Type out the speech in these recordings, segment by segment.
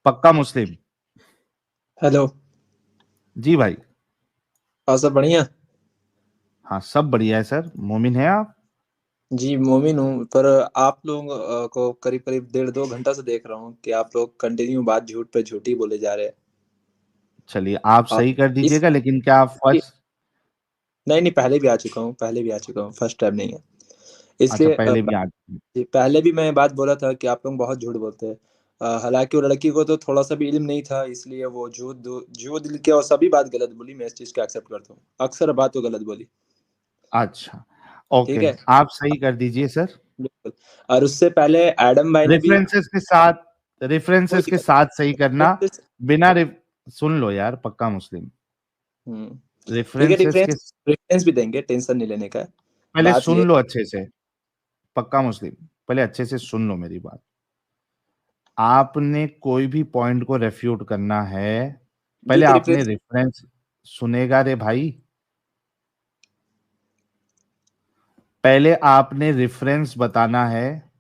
पक्का मुस्लिम। हेलो। जी भाई। और सब बढ़िया। हाँ सब बढ़िया है सर। मोमिन है आप? जी मोमिन हूँ, पर आप लोग को करीब करीब 1.5-2 घंटा से देख रहा हूँ कि आप लोग कंटिन्यू बात झूठ पे झूठी बोले जा रहे हैं। चलिए आप आप सही कर इस दीजिएगा, लेकिन क्या आप फर्स्ट? नहीं नहीं, पहले भी आ चुका हूँ, पहले भी आ चुका हूँ, फर्स्ट टाइम नहीं है। अच्छा इसलिए पहले भी आ। जी, पहले भी मैं बात बोला था कि आप लोग बहुत झूठ बोलते हैं। हालांकि वो लड़की को तो थोड़ा सा भी इल्म नहीं था, इसलिए वो झूठ दिल के और सभी बात गलत बोली। मैं इस चीज को एक्सेप्ट करता हूँ, अक्सर बात तो गलत बोली। अच्छा ठीक ओके, है। आप सही कर दीजिए सर। बिल्कुल। और उससे पहले एडम भाई ने भी रेफरेंसेस के साथ, कोई रेफरेंसेस के दिक्कत साथ सही करना। नहीं। बिना सुन लो यार, पक्का मुस्लिम। हम्म। ठीक है, रेफरेंसेस के रेफरेंस रेफरेंस भी देंगे, टेंशन नहीं लेने का है। पहले बात सुन ये लो अच्छे से। पक्का मुस्लिम, पहले अच्छे से सुन लो मेरी बात। आपने कोई भी पॉइंट को रेफ्यूट करना है, जी पहले तो आपने रेफरेंस। रेफरेंस सुनेगा रे भाई। पहले आपने रेफरेंस बताना है,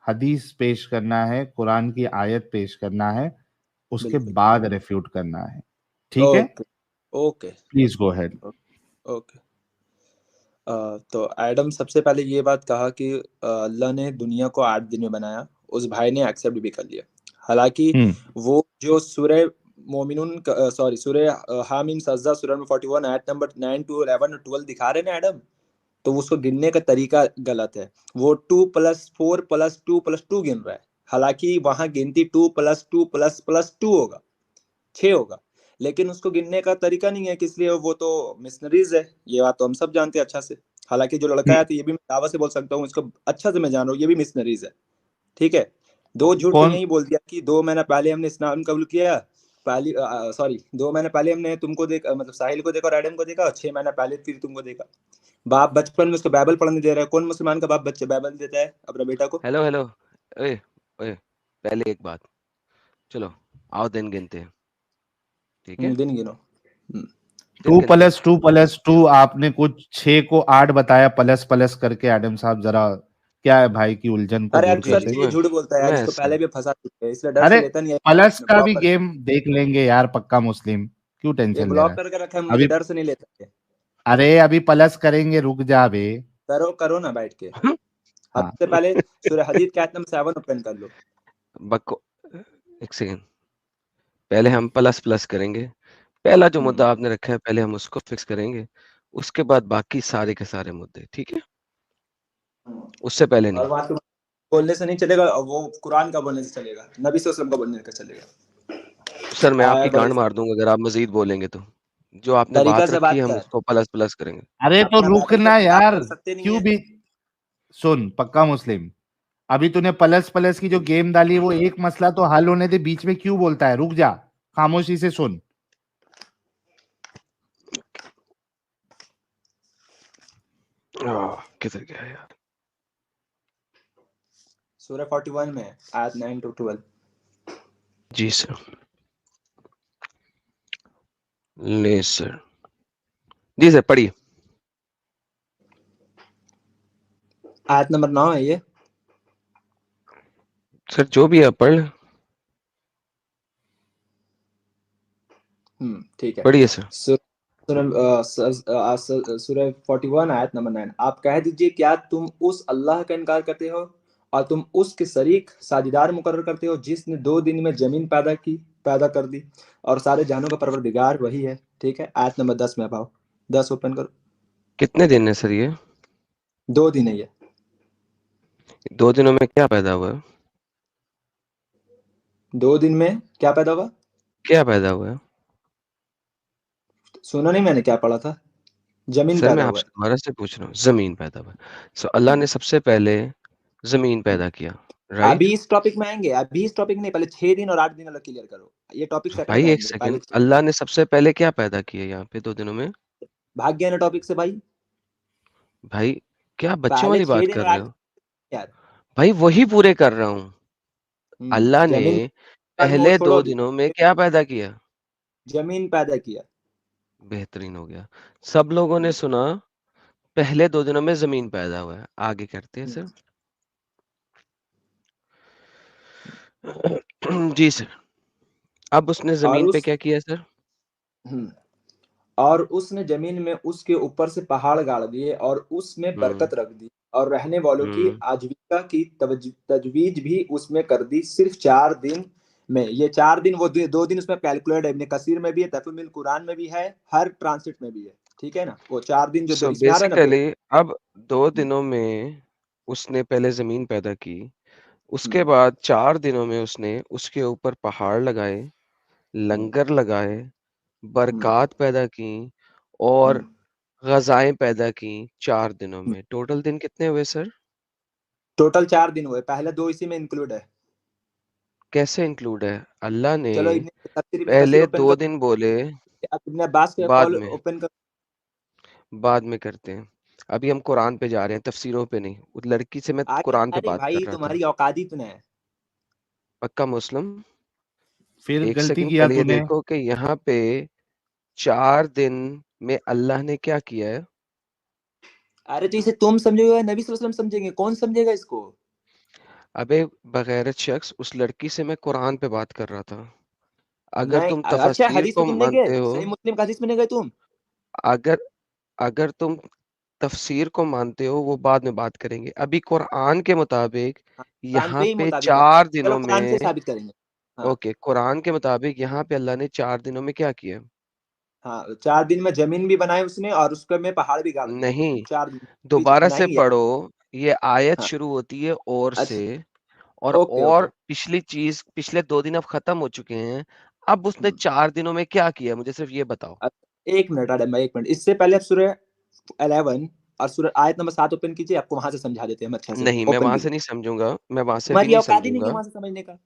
हदीस पेश करना है, कुरान की आयत पेश करना है, उसके बिल्कुल। बाद रेफ्यूट करना है। ठीक है, okay. Okay. Please go ahead. Okay. तो एडम सबसे पहले ये बात कहा कि अल्लाह ने दुनिया को 8 दिन में बनाया। उस भाई ने एक्सेप्ट भी कर लिया। हालांकि हम्म। वो जो सूरह मोमिनून, सॉरी सूरह हामीम सज्जा सूरह नंबर 41 आयत नंबर 9 to 11 और 12 दिखा रहे हैं ना एडम, तो उसको गिनने का तरीका गलत है। वो 2+4+2+2 गिन रहा है। हालांकि वहां गिनती 2+2++2 होगा, 6 होगा। लेकिन उसको गिनने का तरीका नहीं है, कि इसलिए वो तो मिशनरीज है। ये बात तो हम सब जानते हैं अच्छा से। हालांकि जो लड़का है, तो ये भी मैं दावा से बोल सकता हूँ, इसको अच्छा से मैं जान रहा हूँ, ये भी मिशनरीज है। ठीक है। दो झूठ तो कौन? यही बोल दिया कि 2 महीना पहले हमने इस्लाम कबूल किया। पहली सॉरी 2 महीने पहले हमने तुमको देखा, मतलब साहिल को देखा और एडम को देखा, और 6 महीना पहले फिर तुमको देखा। बाप बचपन में उसको बाइबल पढ़ने दे रहा है। कौन मुसलमान का बाप बच्चे बाइबल देता है अपना बेटा को? Hello hello. ओए ओए, पहले एक बात, चलो आओ दिन गिनते हैं। ठीक है, दिन गिनो। हम्म। दिन टू गिनते हैं। प्लस टू प्लस टू आपने कुछ 6 को 8 बताया प्लस प्लस करके। एडम साहब जरा, क्या है भाई की उलझन को अरे दूर जी अक्सर जी, करते से ये हुए। झूठ बोलता है यार, मैं इसको सर, पहले भी फंसा चुके हैं, इसलिए डर से अरे लेता नहीं है। प्लस मैं का ब्लॉक भी कर, गेम देख लेंगे यार, पक्का मुस्लिम। क्यों ये टेंशन ले रहा ब्लॉक है? करके रखा है, मुझे अभी, डर से नहीं लेता है। अरे अभी प्लस करेंगे, रुक जा बे। करो करो ना बैठ के। हाँ। सबसे पहले सूरह हदीद का आयत नंबर 7 ओपन कर लो। बको, एक सेकेंड, पहले हम प्लस प्लस करेंगे। पहला जो हम्म। मुद्दा आपने रखा है, पहले हम उसको फिक्स करेंगे, उसके बाद बाकी सारे के सारे मुद्दे, ठीक है, उससे पहले नहीं। और वहां बोलने से नहीं चलेगा, वो कुरान का बोलने से चलेगा, नबी सल्लल्लाहु अलैहि वसल्लम का बोलने का चलेगा। सर मैं आया आपकी बड़े गांड मार दूंगा अगर आप मजीद बोलेंगे तो। जो आपने तरीका बात से रखी बात है, हम कर। उसको प्लस प्लस करेंगे। अरे तो अपना बाइबल से रुकना बात यार। कर सकते नहीं क्यों है। भी, सुन पक्का मुस्लिम। अभी तूने प्लस प्लस की जो गेम डाली है, वो एक मसला तो हल होने दे, बीच में क्यों बोलता है? रुक जा, खामोशी से सुन। किधर गया यार? सूरह 41 में आयत 9 to 12। जी सर, ले सर, जी सर पढ़िए। आयत नंबर 9 है ये। सर जो भी है पढ़, ठीक है। पढ़िए सर। सूरह 41 आयत नंबर 9, आप कह दीजिए, क्या तुम उस अल्लाह का इनकार करते हो और तुम उसके शरीक साझेदार मुकर्रर करते हो, जिसने 2 दिन में जमीन पैदा कर दी, और सारे जहानों का परवरदिगार वही है। ठीक है। आयत नंबर 10 में अब आओ। 10 ओपन करो। कितने दिन है सर ये? 2 दिन है ये। 2 दिनों में क्या पैदा हुआ है? 2 दिन में क्या पैदा हुआ? क्या पैदा हुआ है? सुना नहीं मैंने क्या पढ़ा था? जमीन सर मैं पैदा हुआ आपसे दोबारा से पूछ रहा हूँ, जमीन पैदा हुआ है। सो अल्लाह है। ने सबसे पहले जमीन पैदा किया, अभी राइट? इस टॉपिक में आएंगे, अभी इस टॉपिक नहीं, पहले 6 दिन और 8 दिन अलग क्लियर करो। ये टॉपिक सेकंड भाई में एक आएंगे, पहले सेकंड, 6 दिन। अल्लाह ने सबसे पहले क्या पैदा किया यहाँ पे 2 दिनों में? भाग गया ना टॉपिक से भाई। भाई क्या बच्चों पहले वाली छह बात दिन कर और रहे 8 हो? दिन यार। भाई वही पूरे कर रहा हूँ। अल्लाह ने जमीन वो पहले छोड़ो दो अभी। दिनों में क्या पैदा किया? जमीन पैदा किया। बेहतरीन हो गया। सब लोगों ने सुना, पहले 2 दिनों में जमीन पैदा हुआ है। आगे करते हैं हम्म, सर। जी सर। अब उसने और जमीन पे उस क्या किया सर? और उसने जमीन में उसके ऊपर से पहाड़ गाड़ दिए और उसमें बरकत रख दी और रहने वालों की आजीविका की तजवीज भी उसमें कर दी, सिर्फ 4 दिन में। ये 4 दिन, वो 2 दिन उसमें कैलकुलेट है, इब्ने कसीर में भी है, तफसीरुल कुरान में भी है, हर ट्रांसलेट में भी है, ठीक है ना। वो 4 दिन जो सो इसमें आ रहा है ना बेसिकली अब 2 हम्म, दिनों में उसने पहले जमीन पैदा की, उसके हम्म, बाद 4 दिनों में उसने उसके ऊपर पहाड़ लगाए, लंगर लगाए, हम्म, बरक़ात पैदा की और हम्म, ग़ज़ाएँ पैदा की 4 दिनों हम्म। में। टोटल दिन कितने हुए सर? टोटल 4 दिन हुए, पहले 2 इसी में इंक्लूड है। कैसे इंक्लूड है? अल्लाह ने चलो इब्ने तफसीर इब्ने कसीर पहले ओपन 2 कर, दिन बोले, आप इब्ने अब्बास का बाद कॉल में ओपन कर। बाद में करते हैं। अभी हम कुरान पे जा रहे हैं, तफसीरों पे नहीं। उस लड़की से मैं आगे कुरान पे अरे बात कर भाई रहा था। तुम्हारी औकात ही इतना है। पक्का मुस्लिम? फिर 1 गलती सेकंड किया पहले ये तूने। देखो कि यहाँ पे 4 दिन में अल्लाह ने क्या किया है? अरे तो इसे तुम समझोगे या नबी सल्लल्लाहु अलैहि वसल्लम समझेंगे, कौन समझेगा इसको। अबे बगैरत शख्स, उस लड़की से मैं कुरान पे बात कर रहा था। अगर नहीं तुम अच्छा, तफसीर हदीस को में तुम नहीं गए, मानते हो, सही मुस्लिम का हदीस में नहीं गए तुम। अगर अगर तुम तफसीर को मानते हो, वो बाद में बात करेंगे। अभी कुरान के मुताबिक हाँ, कुरान पे यहाँ ही पे मुताबिक बात, 4 चलो दिनों कुरान से में, साबित करेंगे। हाँ ओके, कुरान के मुताबिक यहाँ पे अल्लाह ने 4 दिनों में क्या किया? हाँ, 4 दिन में जमीन भी बनाई उसने और उसके में पहाड़ भी गाड़ दिए, नहीं, 4 दिन। दोबारा से नहीं यार। पढ़ो। ये आयत हाँ शुरू होती है और अच्छा, से, ओके ओके। और पिछली चीज़, पिछले 2 दिन अब खत्म हो चुके हैं। अब उसने हम्म, 4 दिनों में क्या किया? मुझे सिर्फ ये बताओ। अच्छा, 1 मिनट अरे मैं 1 मिनट, इससे पहले आप सूरह 11 और सूरह आयत नंबर 7 ओपन कीजिए, आपको वहां से समझा देते हैं हम अच्छे से, नहीं, मैं ओपन वहाँ कीजिए। से नहीं समझूँगा, मैं वहाँ से अभी तुम्हारी नहीं औकात ही नहीं है समझूँगा। वहां से समझने का।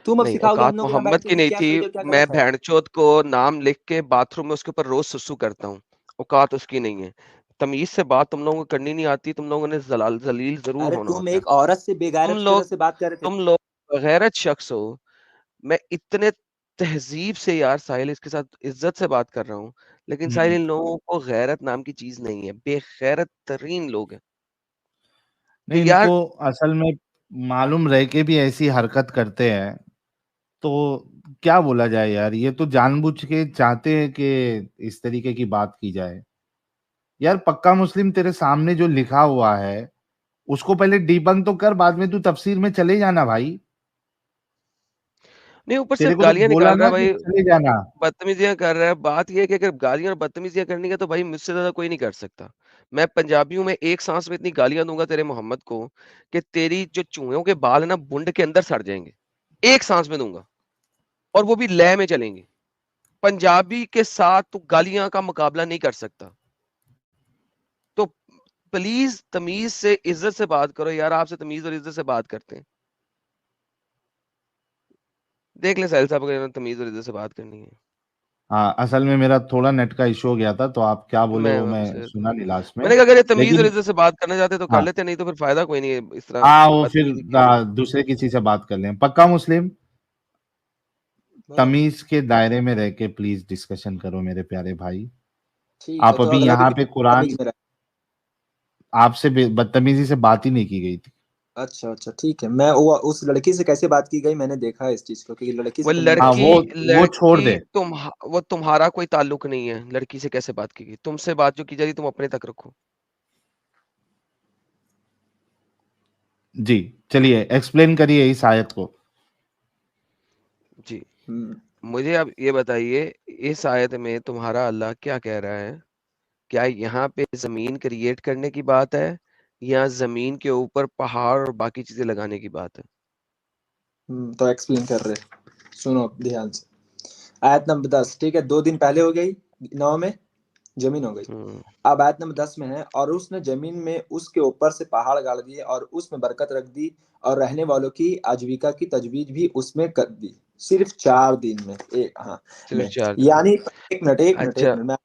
तुम अब नहीं, सिखाओगे औकात हम लोग यहाँ बैठ मोहम्मद के की कि नहीं क्या थी। सही है क्या मैं गलत है। भेड़चोद को नाम लिख के बाथरूम में उसके ऊपर रोज़ सुसु करता हूँ। औकात उसकी नहीं है। तमीज़ से बात तुम लोगों को करनी नहीं आती, तुम लोगों ने ज़लील ज़रूर अरे होना तुम होता है। एक औरत से तुम बेगैरत की तरह लोग से बात कर रहे थे। तुम लोग गैरत शख्स हो। मैं इतने तहज़ीब से यार साहिल इसके साथ इज़्ज़त से बात कर रहा हूँ, लेकिन साहिल हम्म। इन लोगों को गैरत नाम की चीज़ नहीं है, बेगैरत तरीन लोग हैं। नहीं, कि यार इनको असल में मालूम रह के भी ऐसी हरकत करते हैं, तो क्या बोला जाए यार, ये तो जानबूझ के चाहते हैं कि इस तरीके की बात की जाए। यार पक्का मुस्लिम तेरे सामने जो लिखा हुआ है, उसको पहले डिबंक तो कर, बाद में तू तफसीर में चले जाना भाई। नहीं, ऊपर से तेरे को तो गालियाँ बोला निकाल रहा ना है कि भाई, चले जाना। बदतमीज़ियाँ कर रहा है। बात ये है कि अगर गालियाँ और बदतमीज़ियाँ करनी है तो भाई मुझसे ज़्यादा कोई नहीं कर सकता। मैं पंजाबी हूँ, मैं एक साँस में इतनी गालियाँ दूँगा तेरे मोहम्मद को कि तेरी जो चूहों के बाल है ना मुंड के अंदर सड़ जाएँगे। एक साँस में दूँगा, और वो भी लय में चलेंगे। पंजाबी के साथ तू गालियाँ का मुकाबला नहीं कर सकता। तो प्लीज़ तमीज़ से, इज़्ज़त से बात करो यार, आपसे तमीज़ और इज़्ज़त से बात करते हैं। देख ले साहिल साहब, अगर तमीज़ और इज़्ज़त से बात करनी है। हाँ, असल में मेरा थोड़ा नेट का इश्यू हो गया था, तो आप क्या बोले वो मैं मैं मुझसे सुना नहीं लास्ट में। मैंने कहा अगर ये तमीज़ और लेकिन इज़्ज़त से बात करना चाहते तो कर हाँ, लेते, नहीं तो फिर फ़ायदा कोई नहीं है इस तरह हाँ, वो फिर बदतमीज़ी किए बिना। दूसरे किसी से बात कर लें। पक्का मुस्लिम, हाँ, तमीज़ के दायरे में रह के प्लीज़ डिस्कशन करो मेरे प्यारे भाई। ठीक है, आप तो अभी अगला भी यहाँ पे कुरान, तमीज में रहे। आपसे बदतमीज़ी से बात ही नहीं की गई थी। अच्छा अच्छा ठीक है, मैं वो उस लड़की से कैसे बात की गई मैंने देखा है इस चीज को, क्योंकि लड़की वो से तो मैंने हाँ, बात लड़की वो छोड़ लड़की दे। वो तुम्हारा कोई ताल्लुक नहीं है। लड़की से कैसे बात की गई? तुमसे बात जो की जा रही तुम अपने तक रखो। जी, चलिए एक्सप्लेन करिए इस आयत को। जी, हम्म, मुझे अब ये बताइए, इस आयत में तुम्हारा अल्लाह क्या कह रहा है? क्या यहाँ पे ज़मीन क्रिएट करने की बात है, या ज़मीन के ऊपर पहाड़ और बाकी चीज़ें लगाने की बात है? तो एक्सप्लेन कर रहे, सुनो ध्यान से। आयत नंबर 10, ठीक है, 2 दिन पहले हो गई, 9 में जमीन हो गई। हुँ, अब आयत नंबर 10 में है, और उसने जमीन में उसके ऊपर से पहाड़ गाड़ दिए और उसमें बरकत रख दी और रहने वालों की आजीविका की तजवीज भी उसमें कर दी, सिर्फ 4 दिन में। एक हाँ सिर्फ में 4 दिन में। यानी, एक अच्छा, मिनट में,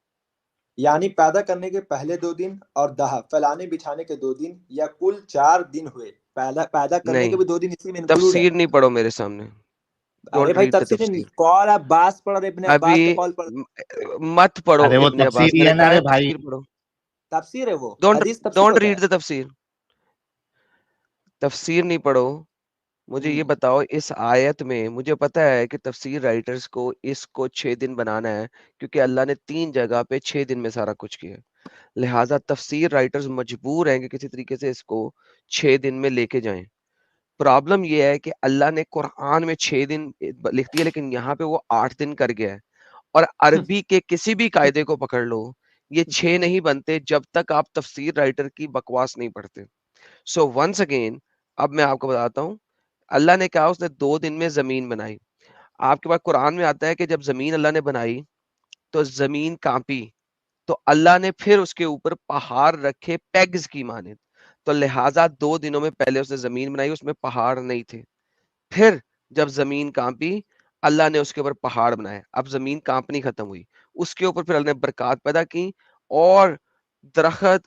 यानी पैदा करने के पहले 2 दिन और दाह फैलाने बिछाने के 2 दिन, या कुल 4 दिन हुए। पैदा पैदा करने के नहीं, भी 2 दिन इसी में इंक्लूड है। तफ़सीर नहीं पढ़ो मेरे सामने। अरे डोंट भाई रीड द तफसीर नहीं, तफ़सीर। कॉल अब्बास पढ़ रहे, इब्ने अभी अब्बास का कॉल पढ़। म मत पढ़ो अरे वो इब्न तफसीर अब्बास, ही मैंने है ना कहा रे है भाई। तफ़सीर पढ़ो। तफसीर है वो, डोंट हदीस तफसीर डोंट होता रीड है। द तफ़सीर। तफ़सीर नहीं पढ़ो, मुझे ये बताओ, इस आयत में मुझे पता है कि तफसीर राइटर्स को इसको 6 दिन बनाना है, क्योंकि अल्लाह ने 3 जगह पे 6 दिन में सारा कुछ किया। लिहाजा तफसीर राइटर्स मजबूर हैं कि किसी तरीके से इसको 6 दिन में लेके जाएं। प्रॉब्लम ये है कि अल्लाह ने कुरान में 6 दिन लिख दिया, लेकिन यहाँ पे वो 8 दिन कर गया है। और अरबी के किसी भी कायदे को पकड़ लो, ये 6 नहीं बनते जब तक आप तफसीर राइटर की बकवास नहीं पढ़ते। सो वंस अगेन, अब मैं आपको बताता हूँ, अल्लाह ने कहा उसने 2 दिन में जमीन बनाई। आपके पास कुरान में आता है कि जब जमीन अल्लाह ने बनाई तो जमीन कांपी, तो अल्लाह ने फिर उसके ऊपर पहाड़ रखे पेग्स की मानिंद। तो लिहाजा 2 दिनों में पहले उसने जमीन बनाई, उसमें पहाड़ नहीं थे। फिर जब जमीन कांपी, अल्लाह ने उसके ऊपर पहाड़ बनाए। अब जमीन कांपनी खत्म हुई, उसके ऊपर फिर अल्लाह ने बरकत पैदा की और दरख्त,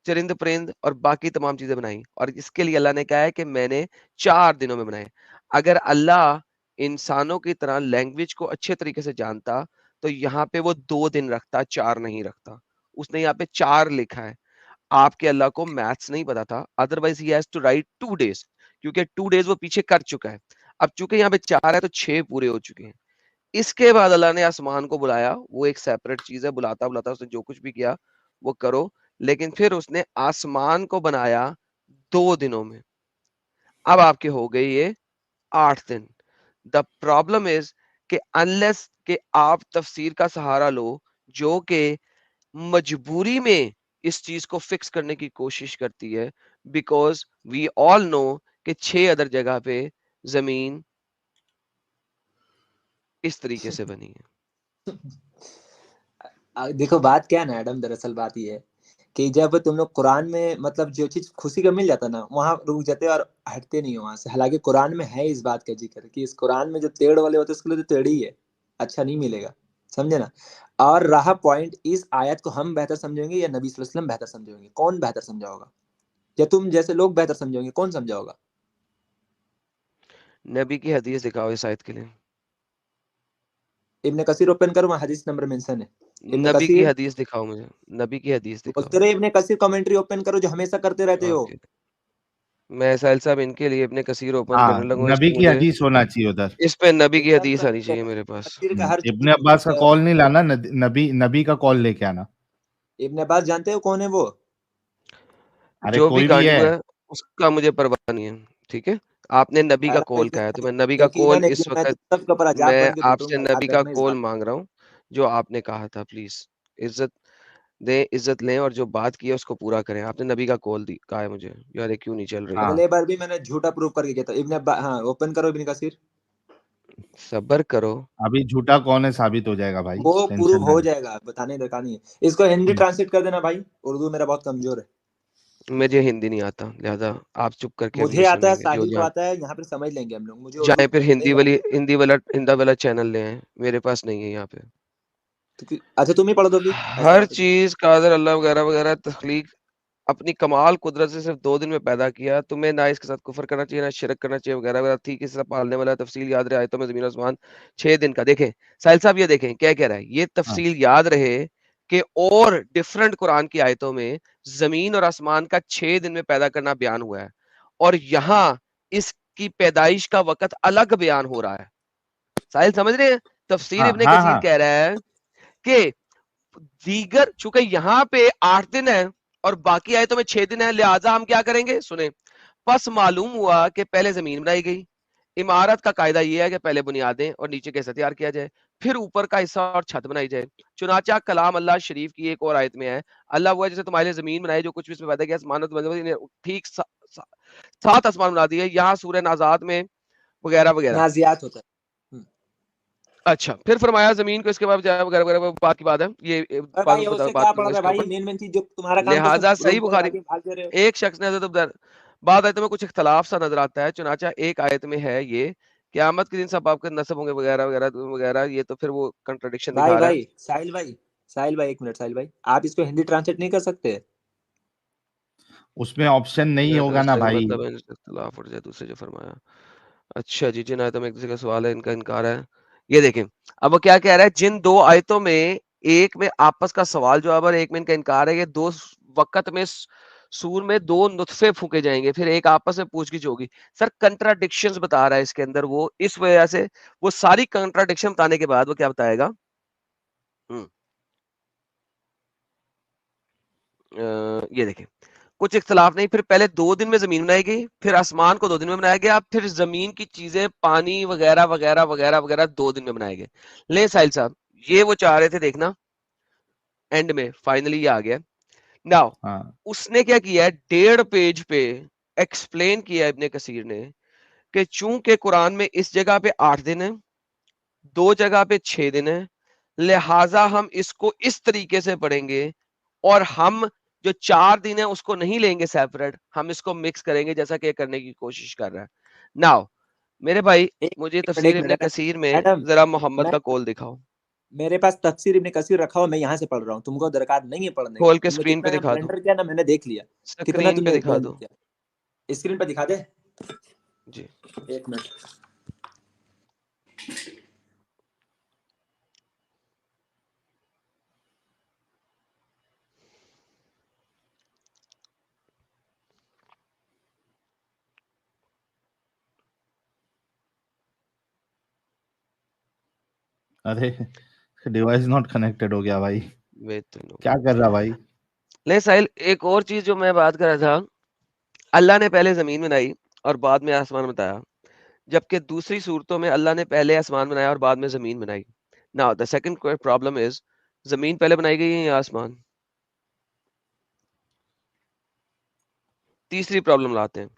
चरिंद परिंद और बाकी तमाम चीजें बनाई। और इसके लिए अल्लाह ने कहा है कि मैंने 4 दिनों में बनाए। अगर अल्लाह इंसानों की तरह लैंग्वेज को अच्छे तरीके से जानता तो यहाँ पे वो 2 दिन रखता, 4 नहीं रखता। उसने यहाँ पे 4 लिखा है। आपके अल्लाह को मैथ्स नहीं पता था, अदरवाइज ही हैज टू राइट 2 डेज, क्योंकि 2 डेज वो पीछे कर चुका है। अब चूंकि यहाँ पे 4 है तो 6 पूरे हो चुके हैं। इसके बाद अल्लाह ने आसमान को बुलाया, वो एक सेपरेट चीज है, बुलाता बुलाता उसने जो कुछ भी किया वो करो, लेकिन फिर उसने आसमान को बनाया 2 दिनों में। अब आपके हो गए ये 8 दिन। द प्रॉब्लम इज कि अनलेस कि आप तफसीर का सहारा लो, जो कि मजबूरी में इस चीज को फिक्स करने की कोशिश करती है, बिकॉज वी ऑल नो कि 6 अदर जगह पे जमीन इस तरीके से बनी है। देखो बात क्या है ना एडम, दरअसल बात ये है कि जब तुम लोग कुरान में मतलब जो चीज खुशी का मिल जाता ना, वहां रुक जाते और हटते नहीं हो वहां से। हालांकि कुरान में है इस बात का जिक्र कि इस कुरान में जो टेढ़ वाले होते हैं उसके लिए तो टेढ़ ही है, अच्छा नहीं मिलेगा, समझे ना। और रहा पॉइंट, इस आयत को हम बेहतर समझेंगे या नबी सल्लल्लाहु अलैहि वसल्लम बेहतर समझेंगे? कौन बेहतर समझाओगा? या तुम जैसे लोग बेहतर समझेंगे? कौन समझाओगा? नबी की हदीस दिखाओ इस आयत के लिए। इब्ने कसीर ओपन करो, वहाँ हदीस नंबर मेंशन है। इब्ने नबी की कसीर, हदीस दिखाओ मुझे, नबी की हदीस दिखाओ। तेरे इब्ने कसीर कमेंट्री ओपन करो जो हमेशा करते रहते हो। ओके, मैं साहिल साहब इनके लिए अपने कसीर ओपन हाँ, करने लगूंगा। इस नबी पे की मुझे, हदीस होना चाहिए उधर। इस पे नबी की एकदम हदीस आनी करेक्ट है। चाहिए मेरे पास। कसीर का हर इब्ने चीज अब्बास का कॉल नहीं लाना, नबी नबी का कॉल लेके आना। इब्ने अब्बास जानते हो कौन है वो? अरे जो भी कोई भी है। गांडू है उसका मुझे परवाह नहीं है, ठीक है। आपने नबी का अरे कॉल कहा है तो मैं नबी का कॉल यकीनन एक इस दिन मैं वक्त, तुम सबके ऊपर अजाब मैं बन के आपसे टूटूंगा, नबी याद का रखना इस कॉल बात मांग रहा हूँ। जो आपने कहा था, प्लीज इज्जत दें, इज्जत लें, और जो बात की है उसको पूरा करें। आपने नबी का कॉल दी कहा है मुझे, यार ये क्यों नहीं चल रही? हाँ, अगले बार भी मैंने झूठा प्रूफ करके किया था। इब्ने अब्बास, हाँ ओपन करो इब्ने कसीर। सब्र करो। अभी झूठा कौन है साबित हो जाएगा भाई, वो प्रूफ टेंशन ना हो ले। जाएगा, बताने दरकार नहीं है। इसको हिंदी ट्रांसलेट कर देना भाई, उर्दू मेरा बहुत कमजोर है। मुझे हिंदी नहीं आता, लिहाजा आप चुप करके अभी मुझे ये आता है, सुनेंगे जो साहिल को जान। आता है, यहाँ पे समझ लेंगे हम लोग। मुझे उर्दू जाए फिर नहीं आता। हिंदी वाला चैनल ले आए, मेरे पास नहीं है यहाँ पे। अच्छा तुम ही पढ़ दो फिर, ऐसा हर हो तो। चीज कादर अल्लाह वगैरह वगैरह तख्लीक अपनी कमाल कुदरत से सिर्फ 2 दिन में पैदा किया। तुम्हें ना इसके साथ कुफर करना चाहिए, ना शिरक करना चाहिए वगैरह वगैरह। ठीक है, सब पालने वाला है, तफसील याद रहे आयतों में जमीन आसमान 6 दिन का। देखें साहिल साहब, ये देखें क्या कह रहा है, ये हाँ तफसील याद रहे कि और डिफरेंट कुरान की आयतों में जमीन और आसमान का 6 दिन में पैदा करना बयान हुआ है, और यहाँ इसकी पैदाइश का वक्त अलग बयान हो रहा है। साहिल समझ रहे हैं? तफसीर हाँ इब्ने हाँ कसीर हाँ। कह रहा है कि दीगर, चूंकि यहाँ पे 8 दिन है और बाकी आयतों में 6 दिन है, लिहाजा हम क्या करेंगे, सुने। बस मालूम हुआ कि पहले जमीन बनाई गई। इमारत का कायदा यह है कि पहले बुनियादें और नीचे का हिस्सा तैयार किया जाए, फिर ऊपर का हिस्सा और छत बनाई जाए। चुनाचा कलाम अल्लाह शरीफ की एक और आयत में है, अल्लाह हुआ जैसे तुम्हारे लिए जमीन बनाई, जो कुछ भी इसमें पैदा किया, आसमान ठीक 7 आसमान बना दिए। यहाँ सूरह नाज़ात में वगैरह वगैरह। नाजियात होता है। अच्छा, फिर फरमाया जमीन को इसके बाद वगैरह वगैरह, बात की बात है, ये अरे बाद भाई में उससे क्या बात पढ़ करूंगा रहे इसके भाई, ऊपर। मेन चीज जो तुम्हारा काम तो लिहाजा रूम सही खोल बुखारी, आगे भाग दे रहे हो। एक शख्स ने हजरत बाद आयतों में कुछ इख्तलाफ सा नजर आता है। चुनाचा एक आयत में है ये, क़यामत के दिन सब आपके नस्ब होंगे वगैरह वगैरह वगैरह, ये तो फिर वो कंट्रडिक्शन भाई दिखा रहा है। भाई साहिल भाई, साहिल भाई एक मिनट, साहिल भाई आप इसको हिंदी ट्रांसलेट नहीं कर सकते? उसमें ऑप्शन नहीं होगा ना ट्रांसलेशन का भाई। मतलब है इख्तलाफ उठ जाए दूसरे जो फरमाया। अच्छा जी, जिन आयतों में एक दूसरे का सवाल है इनका इनकार है। ये देखें, अब वो क्या कह रहा है, जिन 2 आयतों में एक में आपस का सवाल जवाब और एक में इनका इनकार है, ये 2 वक्त में सूर में 2 नुत्फे फूके जाएंगे, फिर एक आपस में पूछगिछ होगी। सर कंट्राडिक्शंस बता रहा है इसके अंदर वो, इस वजह से वो सारी कंट्राडिक्शन बताने के बाद वो क्या बताएगा, ये देखिए, कुछ इख्तलाफ नहीं, फिर पहले 2 दिन में जमीन बनाई गई, फिर आसमान को 2 दिन में बनाया गया, फिर जमीन की चीजें पानी वगैरह वगैरह वगैरह वगैरह 2 दिन में बनाए गए। ले साहिल साहब, ये वो चाह रहे थे देखना, एंड में फाइनली ये आ गया। नाउ हाँ उसने क्या किया है, 1.5 पेज पे एक्सप्लेन किया इब्ने कसीर ने कि चूंकि कुरान में इस जगह पे 8 दिन है, 2 जगह पे 6 दिन है, लिहाजा हम इसको इस तरीके से पढ़ेंगे, और हम जो 4 दिन है उसको नहीं लेंगे सेपरेट, हम इसको मिक्स करेंगे, जैसा कि करने की कोशिश कर रहा है। नाउ मेरे भाई, मुझे तफसीर इब्ने कसीर में मैडम, जरा मोहम्मद मैं का कॉल दिखाओ, मेरे पास तफसीर इब्ने कसीर रखा हुआ, मैं यहाँ से पढ़ रहा हूँ, तुमको दरकार नहीं है पढ़ने की। खोल के तुमने स्क्रीन पे कितना दिखा दो, ब्लेंडर किया ना, मैंने देख लिया कितना स्क्रीन पे तुमने दिखा ब्लेंडर दो किया। स्क्रीन पे दिखा दे, जी। 1 मिनट। अरे डिवाइस नॉट कनेक्टेड हो गया भाई, वेट तो क्या कर रहा भाई? ले साहिल, एक और चीज जो मैं बात कर रहा था, अल्लाह ने पहले जमीन बनाई और बाद में आसमान बताया, जबकि दूसरी सूरतों में अल्लाह ने पहले आसमान बनाया और बाद में जमीन बनाई। Now the second problem is, जमीन पहले बनाई गई है या आसमान? तीसरी प्रॉब्लम लाते हैं,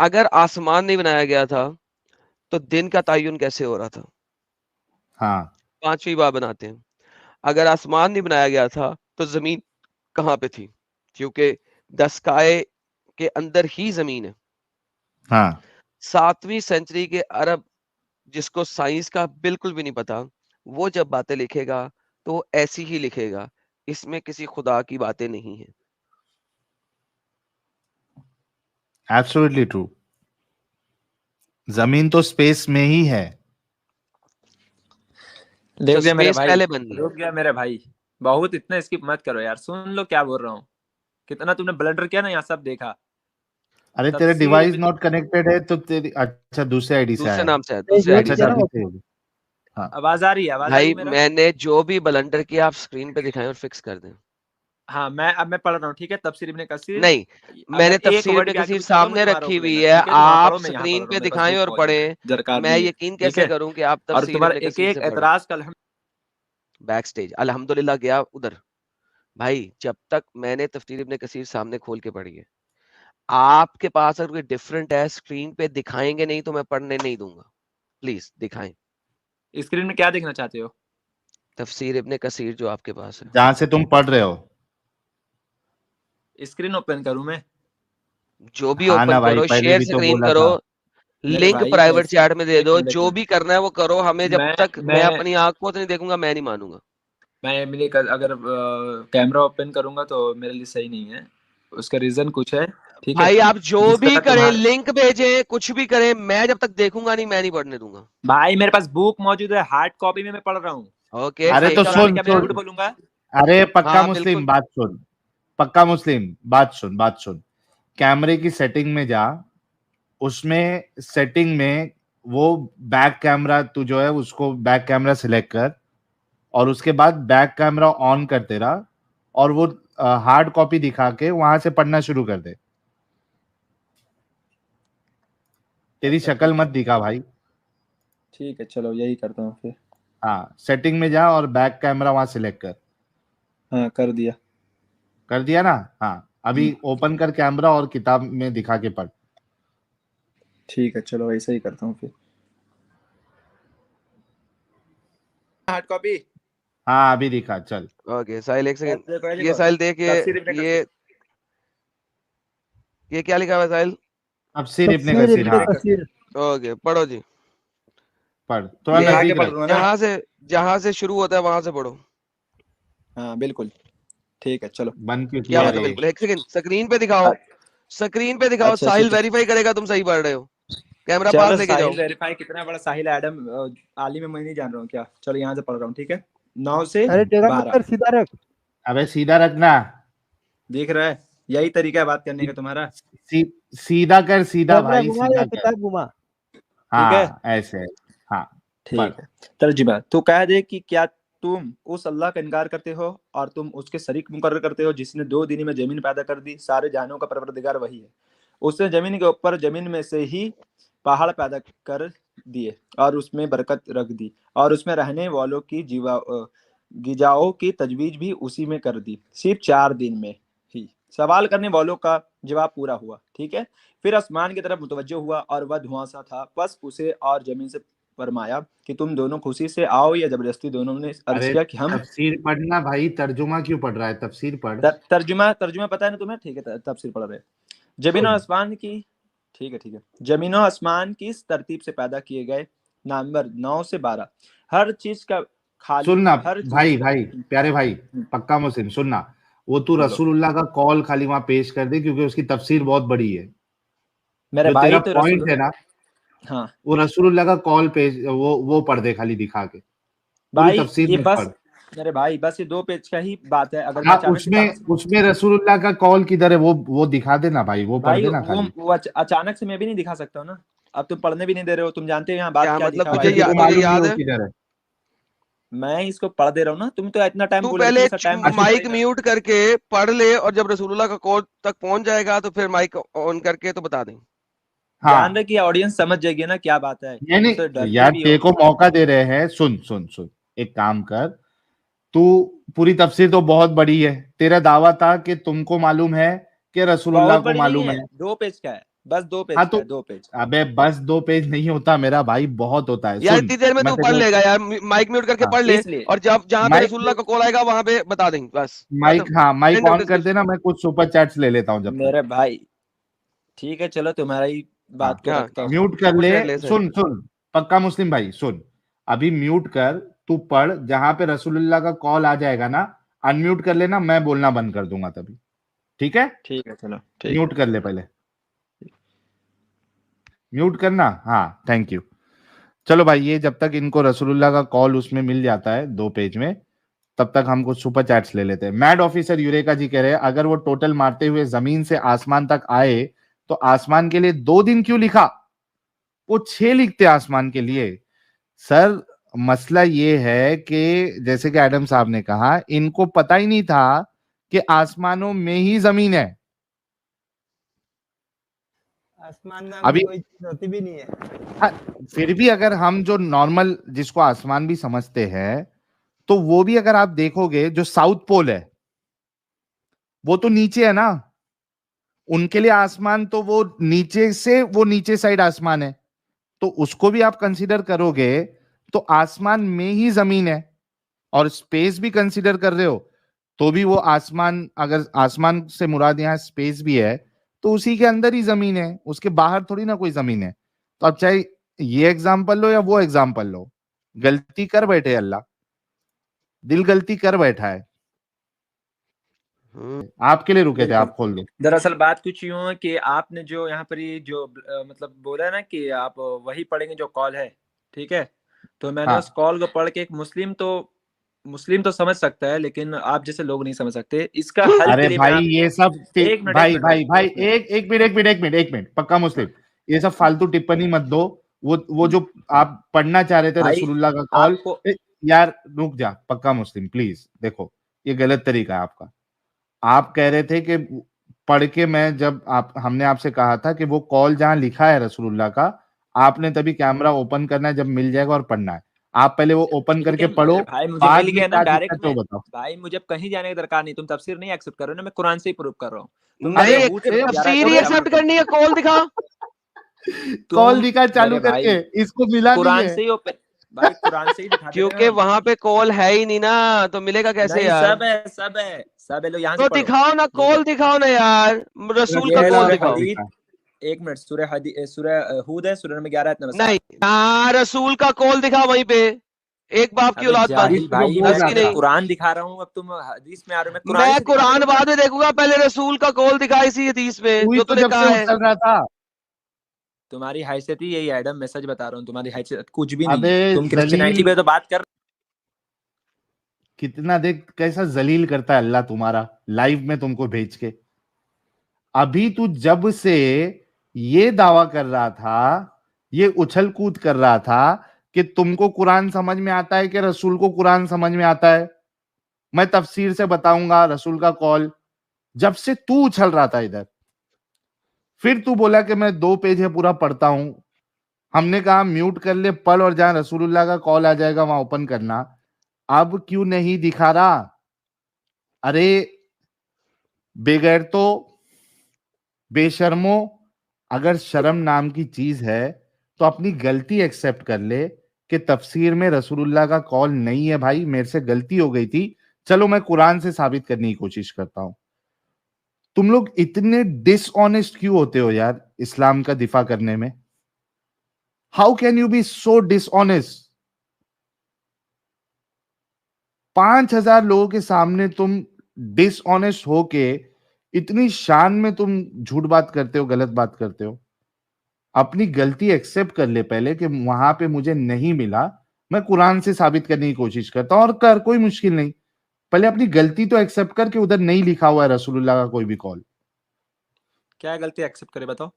अगर आसमान नहीं बनाया गया था तो दिन का तयन कैसे हो रहा था? हाँ 5वीं बात बनाते हैं, अगर आसमान नहीं बनाया गया था तो जमीन कहाँ पे थी? क्योंकि द स्काई के अंदर ही जमीन है। हाँ 7वीं सेंचुरी के अरब, जिसको साइंस का बिल्कुल भी नहीं पता, वो जब बातें लिखेगा तो वो ऐसी ही लिखेगा, इसमें किसी खुदा की बातें नहीं है। एब्सोल्युटली ट्रू, जमीन तो स्पेस में ही है। रुक गया मेरे स्पेस भाई, पहले बन गई। रुक गया मेरे भाई, बहुत इतना स्किप मत करो यार, सुन लो क्या बोल रहा हूँ। कितना तुमने ब्लंडर किया ना, यहाँ सब देखा। अरे तेरे तफसीर डिवाइस इब्ने नॉट कनेक्टेड है तो तेरी, अच्छा दूसरे आईडी से दूसरे आया है। नाम से है, दूसरे ये आईडी अच्छा से। अच्छा अभी से होगी। हाँ आवाज आ रही है, आवाज आ रही भाई है मेरा? मैंने जो भी ब्लंडर किया आप स्क्रीन पे दिखाएं और फिक्स कर दें। हाँ, अब मैं पढ़ रहा हूँ, ठीक है। तफसीर इब्ने कसीर, नहीं, मैंने अगर एक तफसीर वर्ड इब्ने भी आगे कसीर पीछे होगा सामने मुझे वहां रखी रोक हुई लेना, है, ठीक है? तुम वहां आप पढ़ो, मैं यहाँ पढ़ स्क्रीन रहा हूँ, पे मेरे पास दिखाएं बुक और मौजूद है, पढ़ें। दरकार मैं नहीं है, यकीन ठीक कैसे है? करूं कि आप और तफसीर तुम्हारा इब्ने एक कसीर एक से पढ़ रहे हैं? एतराज कल हम बैक स्टेज अल्हम्दुलिल्लाह गया उधर। भाई जब तक मैंने तफसीर इब्ने कसीर सामने खोल के पढ़ी है, आपके पास अगर कोई डिफरेंट है स्क्रीन पे दिखाएंगे नहीं तो मैं पढ़ने नहीं दूंगा। प्लीज दिखाएं स्क्रीन में क्या देखना चाहते हो? तफसीर इब्ने कसीर जो आपके पास है। जहां से तुम पढ़ रहे हो। स्क्रीन ओपन करूं मैं? जो भी हाँ ओपन ना भाई, करो, पहले शेयर भी तो स्क्रीन बोला करो, था। मेरे लिंक भाई प्राइवेट ऐसे, चैट में दे एक दो, मिनट एक जो मिनट, भी करना है वो करो, हमें जब मैं तक मैं मैं अपनी आंख को तो नहीं देखूंगा, मैं नहीं मानूंगा। मैं मेरे अगर कैमरा ओपन करूंगा तो मेरे लिए सही नहीं है, उसका रीजन कुछ है, ठीक है? भाई आप जो जिस भी तरह करें, तुम्हारे लिंक भेजें, कुछ भी करें, मैं जब तक देखूंगा नहीं मैं नहीं पढ़ने दूंगा। भाई, मेरे पास बुक मौजूद है, हार्ड कॉपी में मैं पढ़ रहा हूँ। ओके अरे मैं सही तो इस कहा, तरह सही सुन क्या मैं किया। झूठ सुन, बोलूंगा? अरे पक्का हाँ मुस्लिम बिल्कुल। बात सुन, पक्का मुस्लिम बात सुन, बात सुन। कैमरे की सेटिंग में जा, उसमें सेटिंग में वो बैक कैमरा, तू जो है उसको बैक कैमरा सिलेक्ट कर, और उसके बाद बैक कैमरा ऑन कर तेरा, और वो हार्ड कॉपी दिखा के वहां से पढ़ना शुरू कर दे। तेरी अच्छा शक्ल ठीक मत है, दिखा भाई। ठीक है, चलो यही करता हूँ फिर। हाँ सेटिंग में जा और बैक कैमरा वहां सिलेक्ट कर। हाँ, कर दिया। कर दिया ना? हाँ अभी ओपन कर कैमरा और किताब में दिखा के पढ़। ठीक है, चलो ऐसा ही करता हूँ फिर। हार्ड कॉपी हाँ अभी दिखा, चल। ओके साहिल एक सेकंड, देखो, ये साहिल देख, तफसीर इब्ने कसीर, ये क्या लिखा हुआ है साहिल? तफसीर इब्ने तफसीर कसीर, इब्ने हाँ कसीर। ओके पढ़ो जी। पढ़, थोड़ा ये दिखा के नजदीक पढ़ रख। रहा हूँ ना? जहां से शुरू होता है वहां से पढ़ो। हाँ बिल्कुल, ठीक है, चलो। बन क्यों क्या किया मतलब रे? बिल्कुल? एक सेकंड, स्क्रीन पे दिखाओ, स्क्रीन पे दिखाओ, अच्छा साहिल अच्छा, वेरीफाई करेगा तुम सही पढ़ रहे हो। कैमरा पास चलो लेके जाओ। साहिल वेरीफाई, कितना बड़ा साहिल एडम आलिम है, मैं नहीं जान रहा हूँ क्या? चलो यहाँ से पढ़ रहा हूँ, ठीक है? 9 से अरे टेढ़ा मत 12 कर, सीधा रख। अबे सीधा रखना। दिख रहा है? यही तरीका है बात करने का तुम्हारा? सीधा कर, सीधा कैमरा भाई, घुमा सीधा या कर। किताब घुमा? ठीक है, हाँ ऐसे, हाँ ठीक पढ़। है। तर्जुमा, तो कह दे कि क्या तुम उस अल्लाह का इनकार करते हो और तुम उसके शरीक मुकर्रर करते हो जिसने 2 दिन में जमीन पैदा कर दी, सारे जानों का परवरदिगार वही है। उसने जमीन के ऊपर जमीन में से ही पहाड़ पैदा कर दिए और उसमें बरकत रख दी और उसमें रहने वालों की गिजाओं की तजवीज भी उसी में कर दी, सिर्फ 4 दिन में ही। सवाल करने वालों का जवाब पूरा हुआ, ठीक है। फिर आसमान की तरफ मुतवज्जो हुआ और वह धुआं सा था, बस उसे और जमीन से फरमाया कि तुम दोनों खुशी से आओ या जबरदस्ती। दोनों ने अर्ज अरे किया कि हम तफसीर पढ़ना भाई, तर्जुमा क्यों पढ़ रहा है, तफसीर पढ़। तर्जुमा पता है ना तुम्हें, ठीक है, तफसीर पढ़ रहे। जमीन और सुन आसमान की, ठीक है, जमीन और आसमान किस तरतीब से पैदा किए गए, नंबर 9 से 12। हर चीज का खालिक, सुनना हर चीज भाई, भाई प्यारे भाई, पक्का मुस्लिम सुनना, वो तू बोलो रसूलुल्लाह का कॉल खाली वहां पेश कर दे, क्योंकि उसकी तफसीर बहुत बड़ी है। मेरे जो भाई। तेरा तो पॉइंट रसूल, है ना, हाँ वो रसूलुल्लाह का कॉल पेश, वो पढ़ दे खाली दिखा के, पूरी भाई, तफसीर ये मत बस पढ़। मेरे भाई बस ये 2 पेज का ही बात है। अगर मैं हाँ अचानक से उसमें उसमें रसूलुल्लाह का कॉल किधर है, वो दिखा देना भाई, वो पढ़ भाई देना खाली। वो अचानक से मैं भी नहीं दिखा सकता हूँ ना। अब तुम पढ़ने भी नहीं दे रहे हो, तुम जानते हो यहाँ बात क्या क्या मतलब लिखा हुआ अच्छा है। तुझको तुझे मालूम नहीं याद वो है? किधर है। मैं इसको पढ़ दे रहा हूँ ना, तुम तो इतना टाइम तू बोल रहे थे, पहले इसका टाइम वेस्ट माइक करेगा। म्यूट करके पढ़ ले, और जब रसूलुल्लाह का कॉल तक पहुंच जाएगा तो फिर माइक ऑन करके तो बता दें। ध्यान हाँ रखिए, ऑडियंस समझ जाएगी ना क्या बात है, नहीं तुम तो नहीं डरते यार, भी तेरे हो। को मौका दे रहे हैं, सुन सुन सुन, एक काम कर, तू पूरी तफसीर तो बहुत बड़ी है, तेरा दावा था कि तुमको मालूम है कि रसूलुल्लाह बहुत को बड़ी नहीं मालूम है, है। 2 पेज का है, बस 2 हाँ पेज का तो है, 2 पेज। अबे बस 2 पेज नहीं होता मेरा भाई, बहुत होता है। यार सुन इतनी देर में मैं तू तेरे पढ़ को, लेगा यार, माइक म्यूट करके हाँ पढ़ ले, इसलिए और जब जहां पे माइक, रसूलुल्लाह का कॉल आएगा वहां पे बता देंगे, बस माइक, खत्म। हाँ माइक एंड ऑफ ऑन कर डिस्कशन। देना, मैं कुछ सुपर चैट्स ले लेता हूँ जब तक। मेरे भाई, ठीक है, चलो तुम्हारा ही हाँ बात को हाँ, रखता हूँ। म्यूट कर सुपर ले। चैट ले सारे। सुन सुन, पक्का मुस्लिम भाई सुन, अभी म्यूट कर, तू पढ़, जहां पे रसूलुल्लाह का कॉल आ जाएगा ना, अनम्यूट कर लेना, मैं बोलना बंद कर दूंगा तभी, ठीक है। ठीक है, चलो ठीक है। म्यूट कर ले पहले, म्यूट करना, हाँ थैंक यू। चलो भाई, ये जब तक इनको रसूलुल्लाह का कॉल उसमें मिल जाता है 2 पेज में, तब तक हम कुछ सुपर चैट्स ले लेते हैं। मैड ऑफिसर यूरेका जी कह रहे हैं, अगर वो टोटल मारते हुए जमीन से आसमान तक आए तो आसमान के लिए 2 दिन क्यों लिखा, वो 6 लिखते आसमान के लिए। सर मसला ये है कि जैसे कि एडम साहब ने कहा, इनको पता ही नहीं था कि आसमानों में ही जमीन है। आसमान नाम अभी की कोई चीज होती भी नहीं है। हाँ, फिर भी अगर हम जो नॉर्मल जिसको आसमान भी समझते हैं, तो वो भी अगर आप देखोगे, जो साउथ पोल है वो तो नीचे है ना, उनके लिए आसमान तो वो नीचे से, वो नीचे साइड आसमान है, तो उसको भी आप कंसीडर करोगे तो आसमान में ही जमीन है। और स्पेस भी कंसीडर कर रहे हो तो भी वो आसमान, अगर आसमान से मुराद यहां स्पेस भी है, तो उसी के अंदर ही जमीन है, उसके बाहर थोड़ी ना कोई जमीन है। तो अब चाहे ये एग्जाम्पल लो या वो एग्जाम्पल लो, गलती कर बैठे अल्लाह, दिल गलती कर बैठा है। आपके लिए रुके थे, बिल्कुल। आप खोल दो। दरअसल बात कुछ यूं है कि आपने जो यहाँ पर ये जो मतलब बोला ना कि आप वही पढ़ेंगे जो कॉल है, ठीक है। तो मैंने उस हाँ कॉल को पढ़ के, एक मुस्लिम तो समझ सकता है, लेकिन आप जैसे लोग नहीं समझ सकते। इसका हल के अरे लिए मैं भाई आपको ये सब एक मिनट एक भाई मिनट भाई, भाई भाई, एक मिनट एक मिनट एक मिनट एक मिनट एक मिनट, पक्का मुस्लिम, हाँ, ये सब फालतू टिप्पणी मत दो। वो जो आप पढ़ना चाह रहे थे भाई रसूलुल्लाह का कॉल, आपको यार रुक जा, पक्का मुस्लिम प्लीज देखो, ये गलत तरीका है आपका। आप कह रहे थे कि पढ़ के, मैं जब आप, हमने आपसे कहा था कि वो कॉल जहां लिखा है रसूलुल्लाह का, आपने तभी कैमरा ओपन करना है जब मिल जाएगा और पढ़ना है। आप पहले वो ओपन ठीक करके है पढ़ो, मेरे भाई, मुझे बाद मिल में गया ना क्या डायरेक्ट दिक्कत है में। वो बताओ। भाई मुझे अब कहीं जाने की दरकार नहीं, तुम तफसीर नहीं एक्सेप्ट कर रहे हो ना, मैं कुरान से ही प्रूव कर रहा हूँ। तुम नहीं, मेरे अरे यहूद सूरत 11 तफसीर ही अध्याय 58 एक्सेप्ट पढ़ो। करनी है, कॉल दिखा। कॉल तुम दिखा चालू मेरे करके, भाई इसको मिला नहीं कुरान है। से ही भाई कुरान से ही दिखा दे रहे हैं क्योंकि हम। वहां पे कॉल है ही नहीं ना, तो मिलेगा कैसे नहीं, यार? सब है, लो यहाँ से तो पढ़ो। दिखाओ ना, देखो, कॉल दिखाओ ना यार, रसूल का ये लो कॉल सूरह कॉल दिखाओ। हदीद, दिखा। एक मिनट, सूरह हूद है, सूरह नंबर 11 आयत नंबर नहीं, 7। हाँ रसूल का कॉल दिखा वहीं पे, एक बाप की अबे औलाद पर, जाहिल इसको तो भाई, बोल मैं 10 रहा की तुम्हें था। नहीं। कुरान दिखा रहा हूँ, अब तुम हदीस में आ रहे हो, मैं कुरान ही मैं से दिखा दे कुरान रहा हूँ ना। बाद में देखूंगा, पहले रसूल का कॉल दिखा इसी हदीस में तू ही जो तो तूने जब से कहा है। उछल रहा था। तुम्हारी हैसियत ही यही है एडम, मैं सच बता रहा हूँ, तुम्हारी हैसियत कुछ भी नहीं अबे है। तुम जलील, क्रिश्चियनिटी पे तो बात कर। कितना देख कैसा जलील करता है अल्लाह तुम्हारा, लाइव में तुमको भेज के। अभी तू जब से ये दावा कर रहा था, ये उछल कूद कर रहा था कि तुमको कुरान समझ में आता है कि रसूल को कुरान समझ में आता है, मैं तफसीर से बताऊंगा रसूल का कॉल, जब से तू उछल रहा था इधर, फिर तू बोला कि मैं 2 पेज है पूरा पढ़ता हूं। हमने कहा म्यूट कर ले, पढ़, और जहां रसूलुल्लाह का कॉल आ जाएगा वहां ओपन करना। अब क्यों नहीं दिखा रहा? अरे बेगैरतो, बेशर्मो, अगर शर्म नाम की चीज है तो अपनी गलती एक्सेप्ट कर ले कि तफसीर में रसूलुल्लाह का कॉल नहीं है। भाई मेरे से गलती हो गई थी, चलो मैं कुरान से साबित करने की कोशिश करता हूं। तुम लोग इतने डिसऑनेस्ट क्यों होते हो यार इस्लाम का दिफा करने में? How can you be so dishonest? 5,000 लोगों के सामने तुम डिसऑनेस्ट होके इतनी शान में तुम झूठ बात करते हो, गलत बात करते हो। अपनी गलती एक्सेप्ट कर ले पहले कि वहां पे मुझे नहीं मिला, मैं कुरान से साबित करने की कोशिश करता हूं, और कर, कोई मुश्किल नहीं। पहले अपनी गलती तो एक्सेप्ट कर कि उधर नहीं लिखा हुआ है रसूलुल्लाह का कोई भी कॉल। क्या गलती एक्सेप्ट करे बताओ?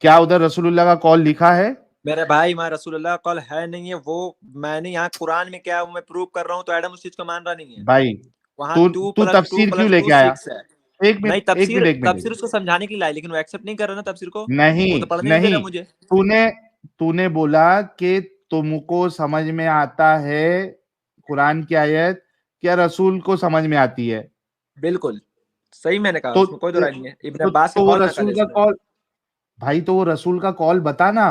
क्या उधर रसूलुल्लाह का कॉल लिखा है? मेरे भाई वहाँ रसूलुल्लाह का कॉल है नहीं है, वो मैंने यहाँ कुरान में क्या मैं प्रूव कर रहा हूँ, तो एडम उस चीज को मान रहा नहीं है। भाई वहाँ तू 2 तू + 2 तफसीर क्यों + 2 लेके आया? 6 है। एक नहीं, मिनट एक मिनट एक मिनट तफसीर उसको समझाने के लिए लाए, लेकिन वो एक्सेप्ट नहीं कर रहा ना तफसीर को, नहीं वो तो पढ़ने नहीं दे रहा नहीं, मुझे। तूने तूने बोला कि तुमको समझ में आता है कुरान की आयत, क्या रसूल को समझ में आती है? बिल्कुल सही मैंने कहा, तो उसमें कोई दो राय नहीं है। इब्न तो, अब्बास के तो वो कॉल नकल रसूल है का इसमें। कॉल, भाई तो वो रसूल का कॉल बता ना,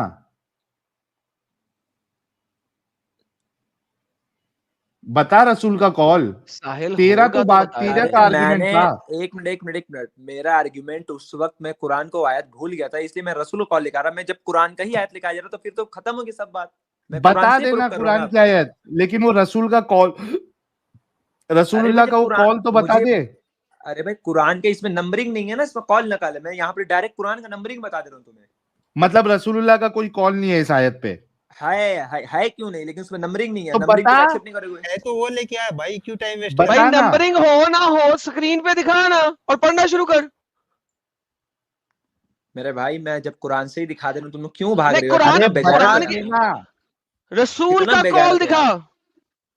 बता रसूल का कॉल। साहिल तेरा होगा तो तो बात, बताया तेरा अरे तो करेगा। आर्ग्यूमेंट मैंने था। एक मिनट मेरा आर्ग्यूमेंट उस वक्त मैं कुरान को आयत भूल गया था, इसलिए मैं रसूल को कॉल लेकर आ रहा। मैं जब कुरान का ही आयत लेकर आ जा रहा तो फिर तो खत्म होगी सब बात। मैं कुरान बता से ही प्रूव देना कर रहा हूँ ना कुरान की आपको। आयत, लेकिन वो रसूल का कॉल, अरे रसूलुल्लाह मुझे का वो कुरान कॉल तो बता मुझे दे। अरे भाई कुरान के इसमें नंबरिंग नहीं है ना, इसमें कॉल नकाल है। मैं यहाँ पे डायरेक्ट कुरान का नंबरिंग बता दे रहा हूँ तुम्हें। मतलब रसूलुल्लाह का कोई कॉल नहीं है इस आयत पे? है क्यों नहीं, लेकिन उसमें नंबरिंग नहीं है। तो नंबरिंग बता, तुम एक्सेप्ट नहीं करोगे। है तो वो लेके आया भाई, क्यों टाइम वेस्ट भाई बता करना। ना। नंबरिंग हो ना हो स्क्रीन पे दिखा ना और पढ़ना शुरू कर। मेरे भाई मैं जब कुरान से ही दिखा दे रहा हूँ, तुम लोग क्यों भाग नहीं रहे हो यार? कुरान अरे कितना बेगैरत बता हो कुरान यार की तुम लोग। देना। रसूल कितना का कॉल बेगैरत हो दिखा। यार।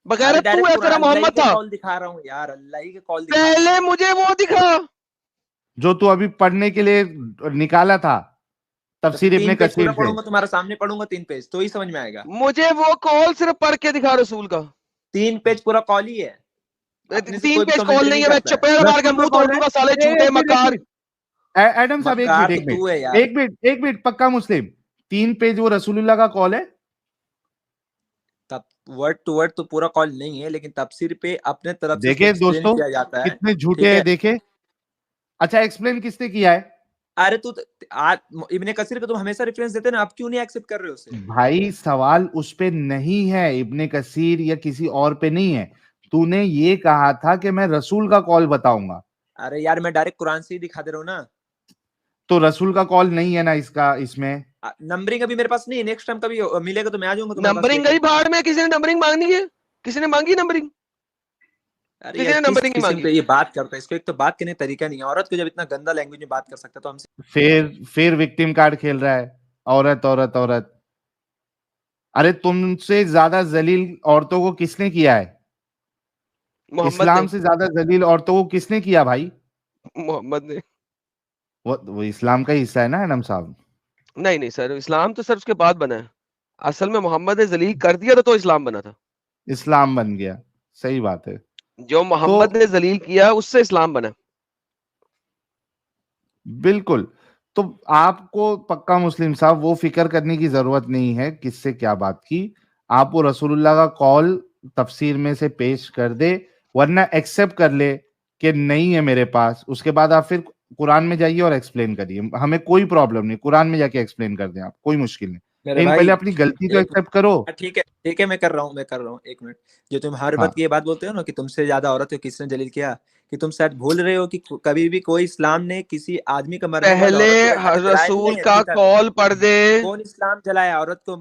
बगैर अरे तू डायरेक्ट है, तेरा अल्लाह ही मोहम्मद के था। कॉल दिखा रहा हूँ यार, अल्लाह ही के कॉल दिखा रहा हूँ। पहले मुझे वो दिखा। जो तू अभी पढ़ने के लिए निकाला था, तो तफसीर इब्ने 3 पेज कसीर पूरा से। पढ़ूंगा, तुम्हारे सामने पढ़ूंगा 3 पेज तो ही समझ में आएगा। मुझे वो कॉल सिर्फ पढ़ के दिखा रसूल का। 3 पेज पूरा कॉल ही है। अपने से 3 कोई भी पेज कॉल कमेंट्री नहीं नहीं है, मैं करता है। चपेड़ मार के रसूल का मुंह तोड़ कॉल है। दूंगा साले झूठे एक मिनट एक मक्कार। मिनट, एडम साहब एक मिनट मक्कार तो एक मिनट तू है यार। एक मिनट, पक्का मुस्लिम 3 पेज वो रसूलुल्लाह का कॉल है? तब वर्ड टू वर्ड तो पूरा कॉल नहीं है, लेकिन तफसीर पे अपने तरफ से उसको देखे एक्सप्लेन दोस्तों किया जाता है। कितने ठीक झूठे है। हैं, देखे। अच्छा एक्सप्लेन किसने किया है? अरे तू आज इब्ने कसीर का तुम हमेशा रेफरेंस देते ना, अब क्यों नहीं एक्सेप्ट कर रहे हो उसे? भाई सवाल उस पे नहीं है, इब्ने कसीर या किसी और पे नहीं है। तूने ये कहा था कि मैं रसूल का कॉल बताऊंगा, अरे यार मैं डायरेक्ट कुरान से ही दिखा दे रहा हूँ ना। तो रसूल का कॉल नहीं है ना इसका, इसमें। नंबरिंग अभी मेरे पास नहीं है, नेक्स्ट टाइम कभी मिलेगा तो मैं आ जाऊंगा तुम्हारे पास नंबरिंग लेके। गई भाड़ में। किसी ने नंबरिंग मांगनी है? किसी ने मांगी नंबरिंग? अरे किसी यार ने किस नंबरिंग नहीं किस्म मांगी। पे ये बात करता है, इसको एक तो बात करने का तरीका नहीं है। औरत को जब इतना गंदा लैंग्वेज में बात कर सकता है तो हमसे। फिर विक्टिम कार्ड खेल रहा है, औरत औरत औरत। अरे तुमसे ज्यादा जलील औरतों को किसने किया है? मोहम्मद इस्लाम ने। से ज्यादा जलील औरतों को किसने किया भाई? मोहम्मद ने। वो इस्लाम का ही हिस्सा है ना एडम साहब। नहीं नहीं सर, इस्लाम तो सर उसके बाद बना है। असल में मोहम्मद ने जलील कर दिया था तो इस्लाम बना था। इस्लाम बन गया, सही बात है। जो तो मोहम्मद ने जलील किया उससे इस्लाम बना। बिल्कुल, तो आपको पक्का मुस्लिम साहब वो फिक्र करने की जरूरत नहीं है किससे क्या बात की। आप वो रसूलुल्लाह का कॉल तफसीर में से पेश कर दे, वरना एक्सेप्ट कर ले कि नहीं है मेरे पास। उसके बाद आप फिर कुरान में जाइए और एक्सप्लेन करिए, हमें कोई प्रॉब्लम नहीं, कुरान में जाके एक्सप्लेन कर दें आप, कोई मुश्किल नहीं। मेरे लेकिन भाई पहले अपनी गलती तो एक एक्सेप्ट करो। ठीक है मैं कर रहा हूँ 1 मिनट। जो तुम हर हाँ बात की ये बात बोलते हो ना कि तुमसे ज्यादा औरत को किसने जलील किया, कि तुम शायद भूल रहे हो कि कभी भी कोई इस्लाम ने किसी आदमी का मरने के बाद पहले औरत को बैठा के जलाया नहीं रसूल है का चीता पे। कॉल पढ़ दे। कौन इस्लाम जलाया औरत को?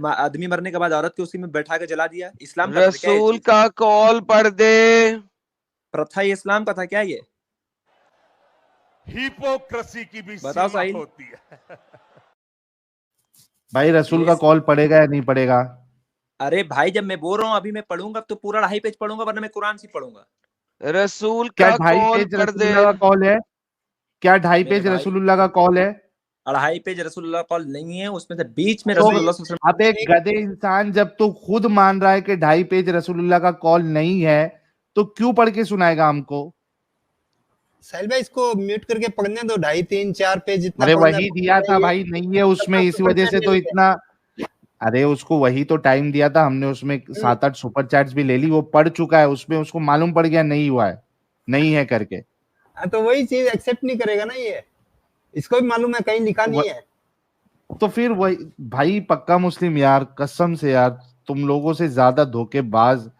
आदमी मरने के बाद औरत को उसी में बैठा के जला दिया, इस्लाम का था क्या ये रसूल चीज? का कॉल पढ़ दे। प्रथा ये इस्लाम का था क्या ये? हिपोक्रेसी की भी बताओ सीमा साहिल। होती है। भाई रसूल ये का कॉल पड़ेगा या नहीं पड़ेगा? अरे भाई जब मैं बोल रहा हूँ अभी मैं पढ़ूंगा तो पूरा 2.5 पेज पढ़ूंगा, वरना मैं कुरान से पढ़ूंगा। रसूल क्या का 2.5 कॉल पेज पढ़ दे। रसूलुल्लाह का कॉल है? क्या 2.5 मेरे पेज भाई रसूलुल्लाह का कॉल है? 2.5 पेज रसूलुल्लाह कॉल नहीं है, उसमें से बीच में तो रसूलुल्लाह सल्लल्लाहु अलैहि अब एक गधे इंसान जब तू खुद मान रहा है कि 2.5 पेज रसूलुल्लाह का कॉल नहीं है, तो क्यों पढ़ के सुनाएगा हमको? साहिल भाई इसको म्यूट करके पढ़ने दो, 2.5 3 4 पेज जितना अरे पढ़ना है वही पढ़ दिया था जाइए। भाई, नहीं है उसमें, सबका इसी सुपर वजह चैट से ले तो लेते हैं। इतना। अरे उसको वही तो टाइम दिया था हमने, उसमें 7-8 सुपर चैट्स भी ले ली, वो पढ़ चुका है, उसमें उसको मालूम पड़ गया नहीं हुआ है, नहीं है करके। हाँ तो वही चीज एक्सेप्ट नहीं करेगा ना ये, इसको भी मालूम है कहीं लिखा नहीं है। तो फिर वही भाई, पक्का मुस्लिम यार, कसम से यार, तुम लोगों से ज्यादा धोखेबाज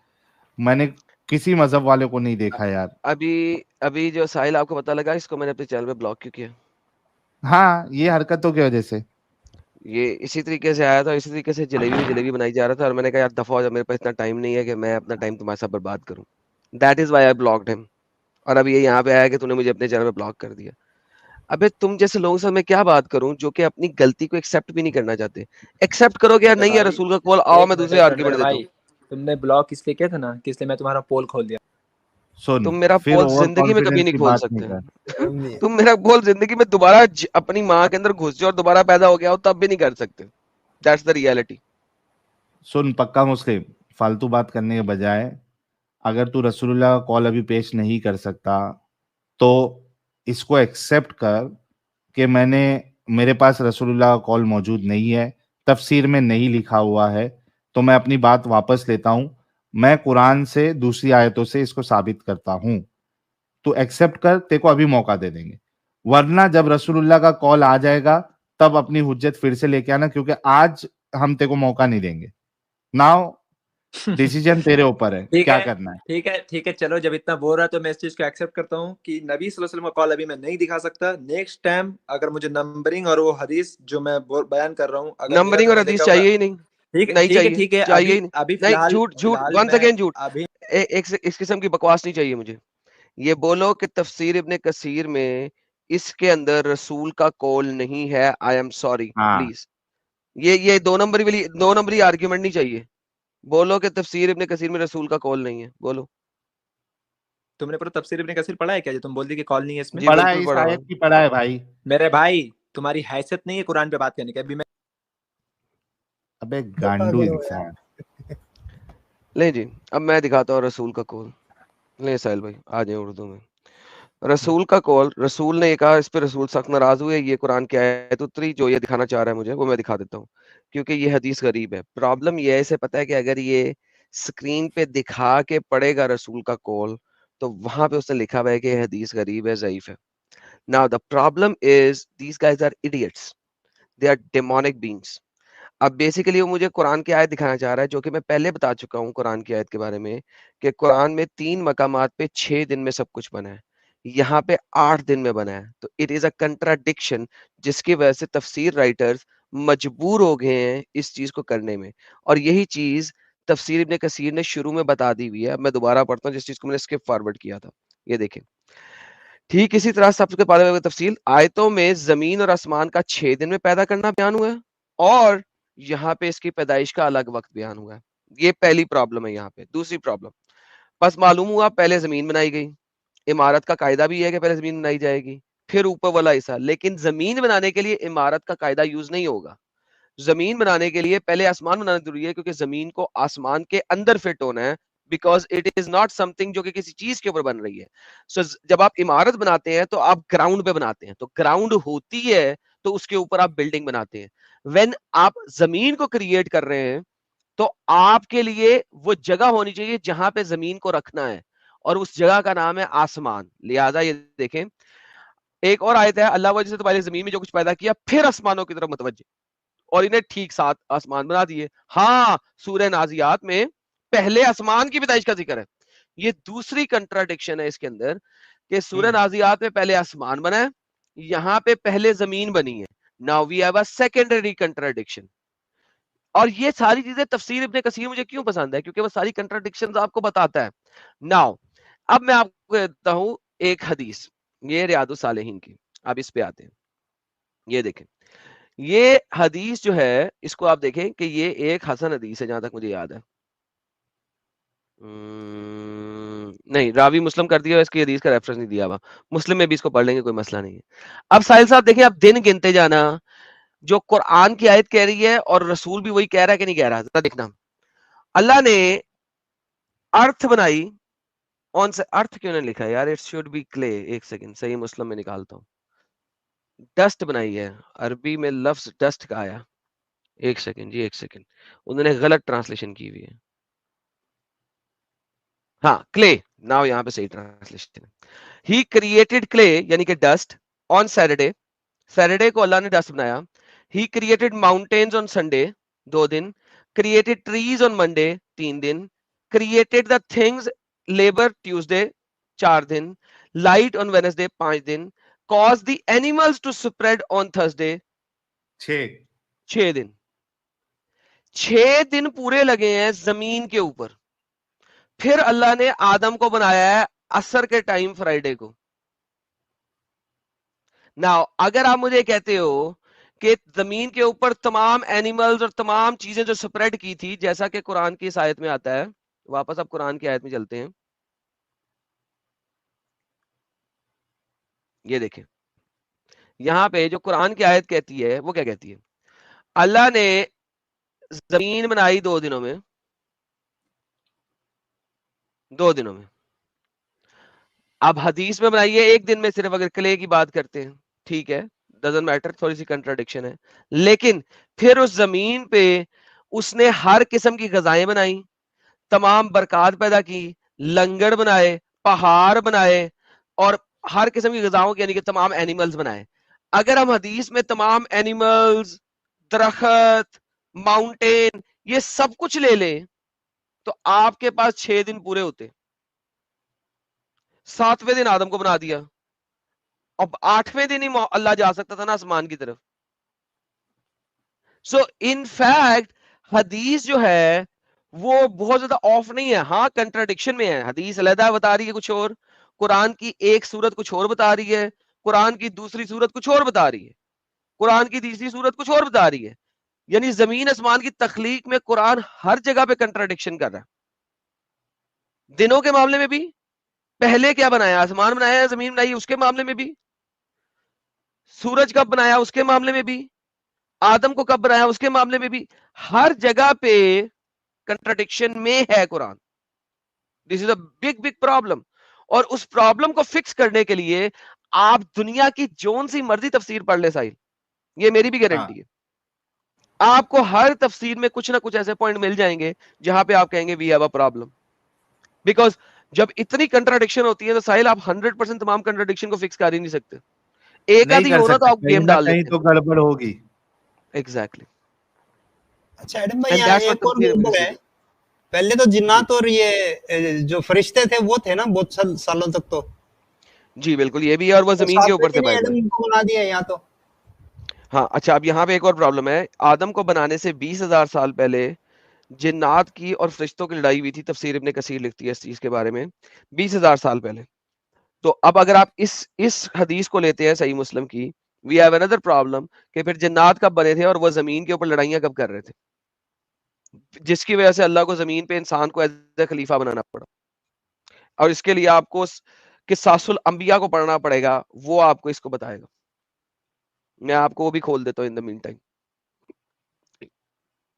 मैंने किसी मजहब वाले को नहीं देखा यार। अभी अभी जो साहिल आपको पता लगा, इसको मैंने अपने चैनल पे ब्लॉक क्यों किया? हाँ, ये हरकतों की वजह से। ये इसी तरीके से आया था, इसी तरीके से जलेबी बनाई जा रहा था, और मैंने कहा यार दफा हो जा, मेरे पास इतना टाइम नहीं है कि मैं अपना टाइम तुम्हारे साथ बर्बाद करूं। That is why I blocked him. और अब ये यहाँ पे आया कि तूने मुझे अपने चैनल पे ब्लॉक कर दिया। अबे तुम जैसे लोगों से मैं क्या बात करूं जो कि अपनी गलती को एक्सेप्ट भी नहीं करना चाहते। एक्सेप्ट करोगे यार, मेरे नहीं है भाई रसूल का कॉल, आओ एक मैं मिनट दूसरे एक मिनट आर्ग्यूमेंट मेरे देता भाई, हूँ। तुमने ब्लॉक इसलिए किया था ना कि इसलिए मैं तुम्हारा पोल खोल दिया। सुन, तुम मेरा फिर पोल ओवर जिंदगी में कभी कॉन्फिडेंस नहीं की खोल बात नहीं सकते। कर। तुम मेरा पोल जिंदगी में दोबारा अपनी माँ के अंदर घुस जाओ और दोबारा पैदा हो गया हो तब भी नहीं कर सकते। That's the reality. सुन पक्का मुस्लिम, फालतू बात करने के बजाय, अगर तू रसूलुल्लाह का कॉल अभी पेश नहीं कर सकता, तो इसको एक्सेप्ट कर कि मेरे पास रसूलुल्लाह का कॉल मौजूद नहीं है, तफसीर में नहीं लिखा हुआ है, तो मैं अपनी बात वापस लेता हूं, मैं कुरान से दूसरी आयतों से इसको साबित करता हूं। तू एक्सेप्ट कर, तेरे को अभी मौका दे देंगे, वरना जब रसूलुल्लाह का कॉल आ जाएगा तब अपनी हुज्जत फिर से लेके आना, क्योंकि आज हम तेरे को मौका नहीं देंगे। नाउ डिसीजन तेरे ऊपर है, ठीक क्या है करना है। ठीक है ठीक है, चलो जब इतना बोल रहा है तो मैं इस चीज को एक्सेप्ट करता हूँ कि नबी सल्लल्लाहु अलैहि वसल्लम का कॉल अभी मैं नहीं दिखा सकता। नेक्स्ट टाइम अगर मुझे नंबरिंग और वो हदीस जो मैं बयान कर रहा हूँ अगर मेरा नंबरिंग और समझने हदीस का होगा। चाहिए ही नहीं। ठीक है नहीं ठीक है चाहिए, ठीक है, चाहिए अभी ही नहीं। अभी नहीं, फिलहाल झूठ झूठ, फिलहाल वंस मैं अगेन झूठ। अभी इस किस्म की बकवास नहीं चाहिए मुझे। ये बोलो कि तफसीर इब्ने कसीर में इसके अंदर रसूल का कॉल नहीं है, आई एम सॉरी हाँ, प्लीज। ये दो नंबरी आर्ग्यूमेंट नहीं चाहिए। बोलो कि तफसीर इब्ने कसीर में रसूल का कॉल नहीं है, बोलो। तुमने पूरा तफसीर इब्ने कसीर पढ़ा है क्या जो तुम बोल दी कि कॉल नहीं है इसमें? जी पढ़ा है, बिल्कुल इस पढ़ा आयत हुआ। की पढ़ा है भाई। मेरे भाई तुम्हारी हैसियत नहीं है कुरान पे बात करने की। अभी मैं अबे दफा गांडू करो यार। इंसान। ले जी, अब मैं दिखाता हूँ रसूल का कॉल। ले साहिल भाई आ जाए उर्दू में। रसूल का कॉल, रसूल ने ये कहा, इस पे रसूल सख्त नाराज हुए। ये कुरान की आयत उतरी जो ये दिखाना चाह रहा है मुझे, वो मैं दिखा देता हूँ, क्योंकि ये हदीस गरीब है। प्रॉब्लम ये है, इसे पता है कि अगर ये स्क्रीन पे दिखा के पढ़ेगा रसूल का कॉल, तो वहां पे उसने लिखा हुआ है कि ये हदीस गरीब है, ज़ईफ है। Now the problem is these guys are idiots, they are demonic beings. अब बेसिकली वो मुझे कुरान की आयत दिखाना चाह रहा है, जो कि मैं पहले बता चुका हूँ कुरान की आयत के बारे में, कि कुरान में 3 मकामात पे 6 दिन में सब कुछ बना है, यहाँ पे 8 दिन में बना है। तो इट इज अ कंट्राडिक्शन, जिसकी वजह से तफसीर राइटर्स मजबूर हो गए हैं इस चीज को करने में। और यही चीज तफसीर इब्ने कसीर ने शुरू में बता दी हुई है। अब मैं दोबारा पढ़ता हूँ जिस चीज को मैंने स्किप फॉरवर्ड किया था। ये देखें, ठीक इसी तरह सबके बारे में तफसील आयतों में जमीन और आसमान का 6 दिन में पैदा करना बयान हुआ है, और यहाँ पे इसकी पैदाइश का अलग वक्त बयान हुआ है। ये पहली प्रॉब्लम है। यहाँ पे दूसरी प्रॉब्लम, बस मालूम हुआ पहले जमीन बनाई गई। इमारत का कायदा भी है कि पहले जमीन बनाई जाएगी, फिर ऊपर वाला हिस्सा। लेकिन जमीन बनाने के लिए इमारत का कायदा यूज नहीं होगा। जमीन बनाने के लिए पहले आसमान बनाना जरूरी है, क्योंकि जमीन को आसमान के अंदर फिट होना है, because it is not something जो कि किसी चीज के ऊपर बन रही है। सो जब आप इमारत बनाते हैं तो आप ग्राउंड पे बनाते हैं, तो ग्राउंड होती है तो उसके ऊपर आप बिल्डिंग बनाते हैं। व्हेन आप जमीन को क्रिएट कर रहे हैं, तो आपके लिए वो जगह होनी चाहिए जहां पे जमीन को रखना है, और उस जगह का नाम है आसमान। लिहाजा ये देखें, एक और आयत है, अल्लाह वजह से तुम्हारी जमीन में जो कुछ पैदा किया फिर आसमानों की तरफ मुतवज्जे, और इन्हें ठीक 7 आसमान बना दिए। हाँ, सूरह नाजियात में पहले आसमान की पैदाइश का जिक्र है। ये दूसरी कंट्राडिक्शन है इसके अंदर, कि सूरह नाजियात में पहले आसमान बना है, यहाँ पे पहले जमीन बनी है। Now we have a secondary contradiction. और ये सारी चीजें तफसीर इब्ने कसीर मुझे क्यों पसंद है, क्योंकि वो सारी कंट्राडिक्शंस आपको बताता है। नाउ अब मैं आपको देता हूं एक हदीस, ये रियादुस सालिहीन की। अब इस पे आते हैं, ये देखें, ये हदीस जो है इसको आप देखें कि ये एक हसन हदीस है जहां तक मुझे याद है। नहीं, रावी मुस्लिम कर दिया, इसकी हदीस का रेफरेंस नहीं दिया हुआ, मुस्लिम में भी इसको पढ़ लेंगे, कोई मसला नहीं है। अब साहिल साहब देखें, आप दिन गिनते जाना, जो कुरान की आयत कह रही है और रसूल भी वही कह रहा है कि नहीं कह रहा, जरा देखना। अल्लाह ने अर्थ बनाई, ऑन से अर्थ क्यों नहीं लिखा है यार, इट शुड बी क्ले, एक सेकंड, सही मुस्लिम में निकालता हूं, डस्ट बनाई है, अरबी में लफ्ज डस्ट का आया, एक सेकंड जी, एक सेकंड, उन्होंने गलत ट्रांसलेशन की हुई है, हाँ क्ले, नाउ यहाँ पे सही ट्रांसलेशन है। ही क्रिएटेड क्ले यानी कि डस्ट ऑन सैटरडे, सैटरडे को अल्लाह ने डस्ट बनाया। He created mountains on Sunday, 2 दिन, क्रिएटेड ट्रीज ऑन मंडे, 3 दिन, created the things labour Tuesday, 4 दिन, लाइट ऑन वेडनेसडे, 5 दिन, cause the animals to spread on Thursday, 6 दिन। 6 दिन पूरे लगे हैं जमीन के ऊपर। फिर अल्लाह ने आदम को बनाया है असर के टाइम फ्राइडे को। नाउ अगर आप मुझे कहते हो कि जमीन के ऊपर तमाम एनिमल्स और तमाम चीजें जो स्प्रेड की थी, जैसा कि कुरान की इस आयत में आता है, वापस अब कुरान की आयत में चलते हैं, ये देखें, यहां पे जो कुरान की आयत कहती है वो क्या कहती है, अल्लाह ने जमीन बनाई 2 दिनों में, 2 दिनों में। अब हदीस में बनाई है 1 दिन में, सिर्फ अगर क्ले की बात करते हैं, ठीक है, डजंट मैटर, थोड़ी सी कंट्राडिक्शन है, लेकिन फिर उस जमीन पे उसने हर किस्म की गजाएं बनाई, तमाम बरकत पैदा की, लंगर बनाए, पहाड़ बनाए, और हर किस्म की गजाओं यानी कि तमाम एनिमल्स बनाए। अगर हम हदीस में तमाम एनिमल्स, दरख्त, माउंटेन, ये सब कुछ ले लें तो आपके पास 6 दिन पूरे होते। 7वें दिन आदम को बना दिया, अब 8वें दिन ही अल्लाह जा सकता था ना आसमान की तरफ। सो इन फैक्ट हदीस जो है वो बहुत ज्यादा ऑफ नहीं है, हाँ कंट्राडिक्शन में है, हदीस अलहदा बता रही है कुछ और, कुरान की एक सूरत कुछ और बता रही है, कुरान की दूसरी सूरत कुछ और बता रही है, कुरान की तीसरी सूरत कुछ और बता रही है, यानी जमीन आसमान की तखलीक में कुरान हर जगह पे कंट्राडिक्शन कर रहा है। दिनों के मामले में भी, पहले क्या बनाया, आसमान बनाया, जमीन बनाई, उसके मामले में भी, सूरज कब बनाया उसके मामले में भी, आदम को कब बनाया उसके मामले में भी, हर जगह पे कंट्राडिक्शन में है Quran. This is a big big problem, और उस प्रॉब्लम को फिक्स करने के लिए आप दुनिया की जोन सी मर्जी तफसीर पढ़ ले साहिल, ये मेरी भी गारंटी है, आपको हर तफसीर में कुछ ना कुछ ऐसे पॉइंट मिल जाएंगे जहां पे आप कहेंगे we have a problem, because जब इतनी कंट्राडिक्शन होती है तो साहिल आप 100% तमाम कंट्राडिक्शन को फिक्स कर ही नहीं सकते, एक नहीं आधी कर हो ना तो सकते, आप कहीं गेम ना डाल कहीं लेते तो हैं। गड़बड़ होगी। एग्जैक्टली, अच्छा एडम भाई, एंड यहाँ दैट्स व्हाट एक और तफसीर गड़बड़ है। पहले तो जी जिन्नात और ये जो फरिश्ते थे वो थे ना बहुत सालों तक, तो जी बिल्कुल, ये भी है, और वो जमीन के 7वें ऊपर थे दिन ही बाय द वे। एडम को बना दिया यहाँ तो। हाँ अच्छा, अब यहाँ पे एक और प्रॉब्लम है, आदम को बनाने से 20,000 साल पहले जिन्नात की और फरिश्तों की लड़ाई हुई थी, तफसीर इब्ने कसीर लिखती है इस चीज के बारे में, 20,000 साल पहले। तो अब अगर आप इस हदीस को लेते हैं सही मुस्लिम की, वी हैव अनदर प्रॉब्लम कि फिर जिन्नात कब बने थे और वो जमीन के ऊपर लड़ाइयां कब कर रहे थे, जिसकी वजह से अल्लाह को जमीन पे इंसान को एज ए खलीफा बनाना पड़ा, और इसके लिए आपको किस्सासुल अंबिया को पढ़ना पड़ेगा, वो आपको इसको बताएगा, मैं आपको वो भी खोल देता हूँ in the mean time.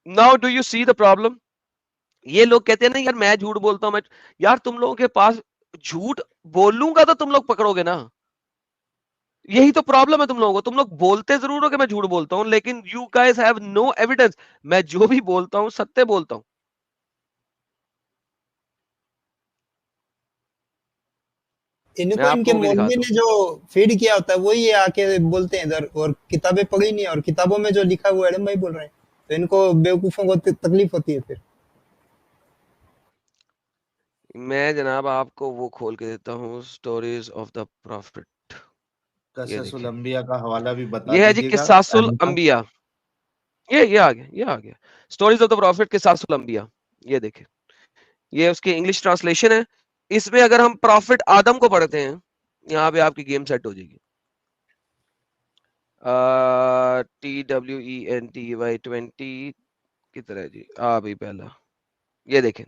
Now do you see the problem, ये लोग कहते हैं ना यार मैं झूठ बोलता हूं, मैं, यार तुम लोगों के पास झूठ बोलूंगा तो तुम लोग पकड़ोगे ना, यही तो प्रॉब्लम है तुम लोगों को, तुम लोग बोलते जरूर हो कि मैं झूठ बोलता हूं, लेकिन you guys have no evidence, मैं जो भी बोलता हूं सत्य बोलता हूं। मैं इनको इनके आपको वो भी मौलवी दिखाता हूं, ने जो फीड किया होता है वही ये आके बोलते हैं इधर, और किताबें पढ़ी नहीं है, और किताबों में जो लिखा हुआ है एडम भाई बोल रहे हैं, तो इनको बेवकूफों को तकलीफ होती है फिर। मैं जनाब आपको वो खोल के देता हूं, स्टोरीज ऑफ द प्रॉफिट, ये कससुल देखिए, अंबिया का हवाला भी बता ये है जी दीजिएगा किस्सासुल एडम साहब। अंबिया, ये आ गया, ये आ गया, स्टोरीज ऑफ द प्रॉफिट किस्सासुल अंबिया, ये देखिए, ये उसकी इंग्लिश ट्रांसलेशन है। इसमें अगर हम प्रॉफिट आदम को पढ़ते हैं, यहाँ पे आपकी गेम सेट हो जाएगी। TWENTY 20 कितना है जी? भाई पहला ये देखें,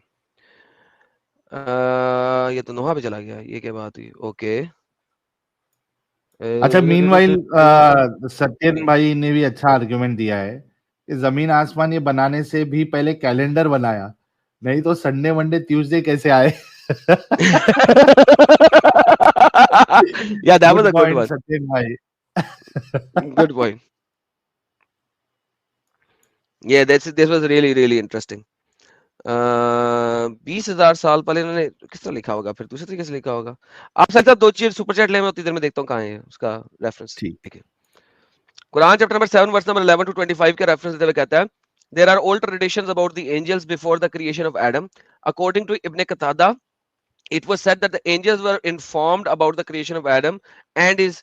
ये तो नोहा पे चला गया, ये क्या बात हुई? ओके अच्छा, मीनवाइल सत्यन भाई ने भी अच्छा आर्गुमेंट दिया है कि जमीन आसमान ये बनाने से भी पहले कैलेंडर बनाया, नहीं तो संडे मंडे ट्यूसडे कैसे आए? Yeah, that was good a good point one. Satyan भाई। Good point. Yeah, this was really interesting. 20,000 साल पहले इन्होंने किस तरह लिखा होगा, फिर दूसरे तरीके से लिखा होगा। आप साथ दो चीज सुपर चैट ले, मैं उतनी देर में देखता हूँ कहाँ है उसका रेफरेंस। ठीक। ठीक है, Quran chapter number 7 verse number 11 to 25 का रेफरेंस देते हुए कहता है, there are old traditions about the angels before the creation of Adam. According to Ibn Qatada, it was said that the angels were informed about the creation of Adam and his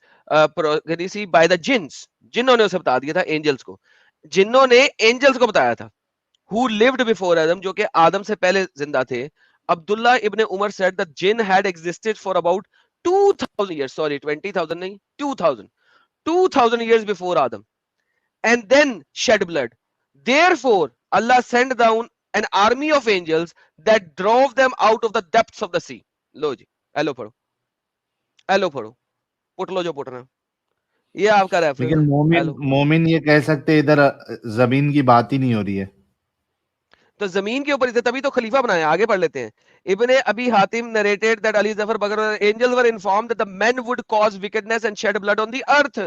progeny by the jinns. जिन्नों ने उसे बता दिया था angels को, जिन्नों ने angels को बताया था, who lived before Adam, जो कि आदम से पहले जिंदा थे। Abdullah ibn Umar said that jinn had existed for about 2000 years, sorry 20,000 नहीं, 2000 years before Adam, and then shed blood. Therefore, Allah sent down an army of angels that drove them out of the depths of the sea. लो जी, hello पढ़ो, put लो जो पुटना, ये आपका reference. लेकिन मोमिन ये कह सकते इधर जमीन की बात ही नहीं हो रही है, तो जमीन के ऊपर, तभी तो खलीफा बनाया। आगे पढ़ लेते हैं। इब्ने अबी Hatim narrated that Ali Zafar Bakr angels were informed that the men would cause wickedness and shed blood on the earth.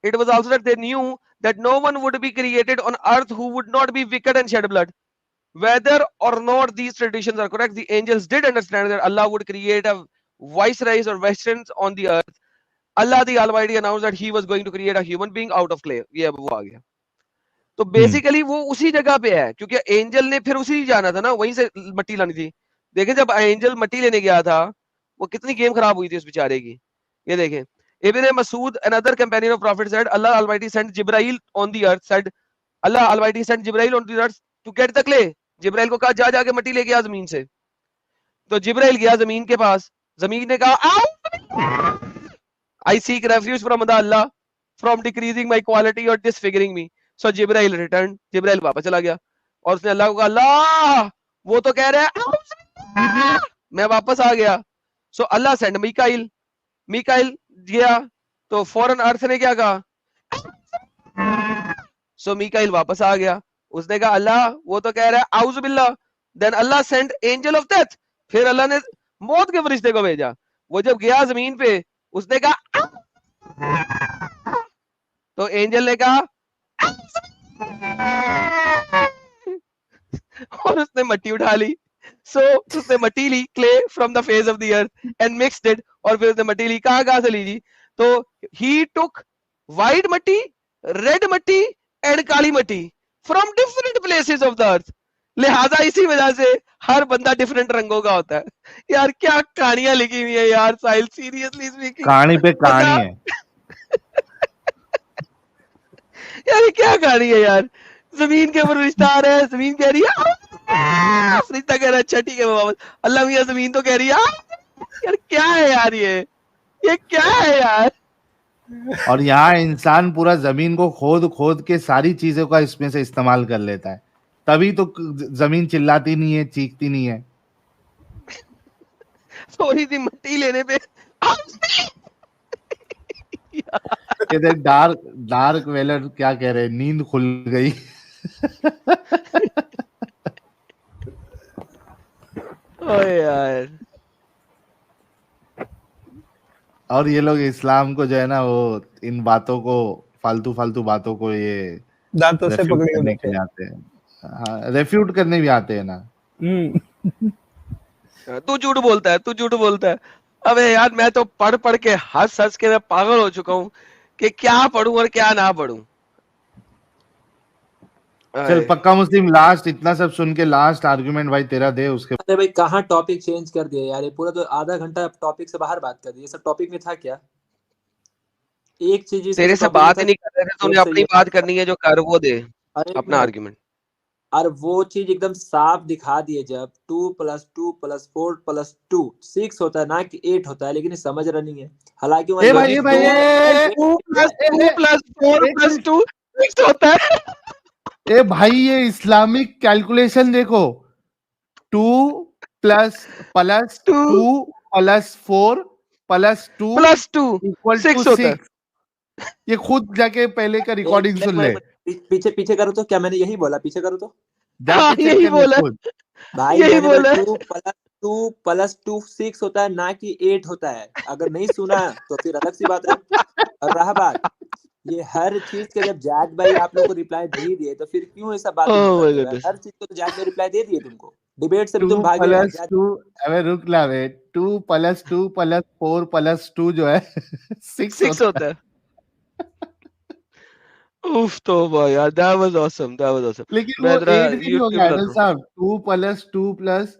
It was also that they knew that no one would be created on earth who would not be wicked and shed blood. Whether or not these traditions are correct, the angels did understand that Allah would create a viceroys or veterans on the earth. Allah the Almighty announced that He was going to create a human being out of clay. ये वो आ गया। तो basically वो उसी जगह पे है, क्योंकि एंजल ने फिर उसी जाना था ना, वहीं से मट्टी लानी थी। देखें, जब एंजल मट्टी लेने गया था, वो कितनी गेम खराब हुई थी उस बेचारे की। ये देखें, Ibn Masud, another companion of Prophet, said Allah Almighty sent Jibrail on the earth. Said Allah Almighty sent Jibrail on the earth to get the clay. जिब्राइल को कहा जा जाके मट्टी लेके आ जमीन से। तो जिब्राइल गया जमीन के पास, जमीन ने कहा I seek refuge from Allah from decreasing my quality or disfiguring me. So Jibrail returned. जिब्राइल वापस चला गया और उसने अल्लाह को कहा, अल्लाह वो तो कह रहा है मैं वापस आ गया। सो अल्लाह सेंड मिकाइल, मिकाइल गया तो फौरन अर्थ ने क्या कहा, सो मिकाइल वापस आ गया। उसने कहा अल्लाह वो तो कह रहा है आउज़ बिल्लाह। Then Allah send angel of death, फिर अल्लाह ने मौत के फरिश्ते को भेजा। वो जब गया जमीन पे, उसने कहा तो एंजल ने कहा और उसने मट्टी उठा ली। सो उसने मट्टी ली, clay from the face of the earth and mixed it, और फिर उसने मट्टी ली। कहां से ली जी? तो ही टुक व्हाइट मट्टी, रेड मट्टी एंड काली मट्टी from different places of the अर्थ। लिहाजा इसी वजह से हर बंदा डिफरेंट रंगों का होता है। यार क्या कहानियां लिखी हुई है यार साहिल, सीरियसली स्पीकिंग, कहानी पे कहानी है यार क्या कहानी है यार। जमीन के ऊपर फरिश्ता आ रहा है, जमीन कह रही है, फरिश्ता कह रहा है अच्छा ठीक है वापस। अल्लाह मियां जमीन तो कह रही है यार क्या है यार, ये क्या है यार। और यहाँ इंसान पूरा जमीन को खोद खोद के सारी चीजों का इसमें से इस्तेमाल कर लेता है, तभी तो जमीन चिल्लाती नहीं है, चीखती नहीं है। थोड़ी सी मट्टी लेने पे कहते डार्क वेलर क्या कह रहे हैं, नींद खुल गई। ओए यार, और ये लोग इस्लाम को जो है ना, वो इन बातों को, फालतू बातों को ये दांतों से रेफ्यूट पकड़े करने हुए के लिए आते हैं। हाँ, रेफ्यूट करने भी आते हैं ना। तू झूठ बोलता है, तू झूठ बोलता है। अबे यार मैं तो पढ़ पढ़ के हंस के मैं पागल हो चुका हूँ कि क्या पढ़ूं और क्या ना पढ़ूं। चल पक्का मुस्लिम, लास्ट इतना सब सुन के लास्ट आर्गुमेंट भाई तेरा दे, उसके अरे भाई कहाँ टॉपिक चेंज कर दिया यार, ये पूरा तो आधा घंटा टॉपिक से बाहर बात कर दी। ये सब टॉपिक में था क्या? एक चीज तेरे से बात ही नहीं कर रहे थे, तूने अपनी बात करनी है जो कर वो दे अपना आर्गुमेंट। और वो चीज एकदम साफ दिखा दिए जब 2+2+4+2 6 होता है ना कि 8 होता है, लेकिन ये समझ रहा नहीं है। हालांकि वहाँ ए भाई लॉजिक ए भाई दो ए 2 प्लस ए 2 प्लस 4 एक प्लस मिनट 2 6 होता है। ए भाई ये इस्लामिक कैलकुलेशन देखो 2 plus plus 2 2 plus 4 plus 2 plus 2 equal to 6 होता है। 6 ये खुद जाके पहले का रिकॉर्डिंग सुन ले पीछे पीछे करो तो, क्या मैंने यही बोला? पीछे करो तो जाके हाँ चेक यही कर ले बोला, खुद भाई यही मैंने बोला बोला। 2+2+2 6 होता है ना कि 8 होता है। अगर नहीं सुना तो फिर अलग सी बात है। और रहा बात, ये हर चीज के जब जैद भाई आप लोग को रिप्लाई दे दिए तो फिर क्यों ऐसा बात तुम ओह कर माय रहे हो? गॉडनेस। हर चीज को तो जैद ने रिप्लाई दे दिए तुमको, डिबेट से भी 2 तुम भागे यार। प्लस 2 अबे रुक ला बे 2 प्लस 2 प्लस 4 प्लस 2 जो है 6 6 होता होता है। उफ तौबा यार, that was awesome, that was awesome. लेकिन मैं वो जरा 8 भी नहीं यूट्यूब होगा पे एडल साहब 2 प्लस 2 प्लस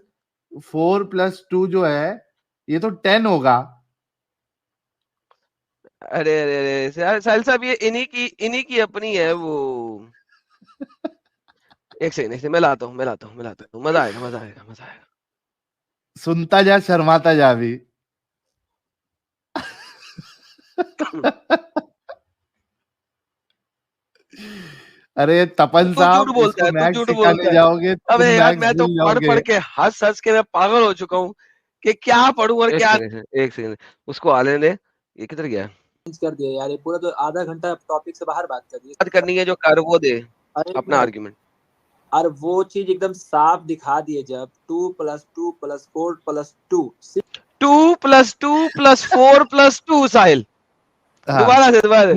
4 प्लस 2 जो है ये तो 10 होगा अरे अरे अरे साहिल साहब, ये इन्हीं की अपनी है वो। एक सेकंड मैं लाता हूँ मजा आएगा मजा आएगा मजा आएगा। सुनता जा शर्माता जा भी अरे तपन तू झूठ साहब बोलता इसको है, तू मैथ्स झूठ सिखाने बोलता है। जाओगे अबे तुम यार मैथ्स मैं तो भूल पढ़ जाओगे पढ़ के हंस के मैं पागल हो चुका हूँ कि क्या पढ़ूं और एक क्या। सेकंड एक सेकंड, उसको आने दे। ये किधर गया? चेंज कर दिया यार, ये पूरा तो आधा घंटा टॉपिक से बाहर बात कर दी। बात करनी है जो कर वो दे अरे एक अपना मिनट, आर्गुमेंट। और वो चीज एकदम साफ दिखा दिए जब 2+2+4+2 2 प्लस 2 प्लस 4 प्लस 2 साहिल, हाँ दोबारा से 6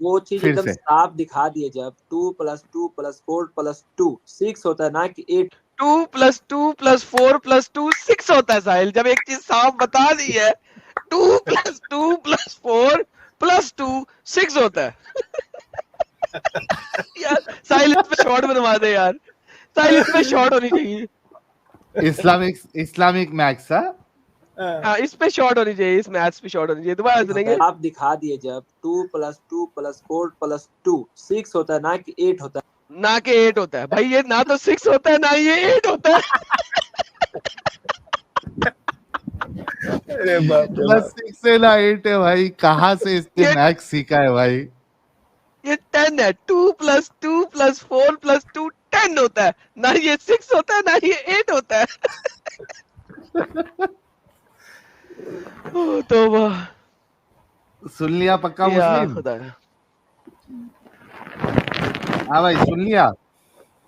वो चीज फिर एकदम से साफ दिखा दिए जब 2+2+4+2 6 होता है ना कि 8। 2 प्लस 2 प्लस 4 प्लस 2 6 होता है साहिल। जब एक चीज साफ बता दी है 2 प्लस 2 प्लस 4 प्लस 2 6 होता है। यार साहिल इस पे शॉर्ट बनवा दे यार, साहिल इस पे शॉर्ट होनी चाहिए। इस्लामिक मैथ्स हाँ इस पे शॉर्ट होनी चाहिए, इस मैथ्स पे शॉर्ट होनी चाहिए। दोबारा सुनेंगे। आप दिखा दिए जब 2+2+4+2 6 होता है ना कि 8 होता है। ना के 8 होता है भाई, ये ना तो 6 होता है ना ये 8 होता है। अरे बाप रे ना बाप। 6 है ना 8 है भाई कहाँ से इसने ये मैथ्स सीखा है भाई ये 10 है। 2 प्लस 2 प्लस 4 प्लस 2 10 होता है, ना ये 6 होता है ना ये 8 होता है। ओह तौबा सुन लिया पक्का या मुस्लिम खुदा। हाँ भाई सुन लिया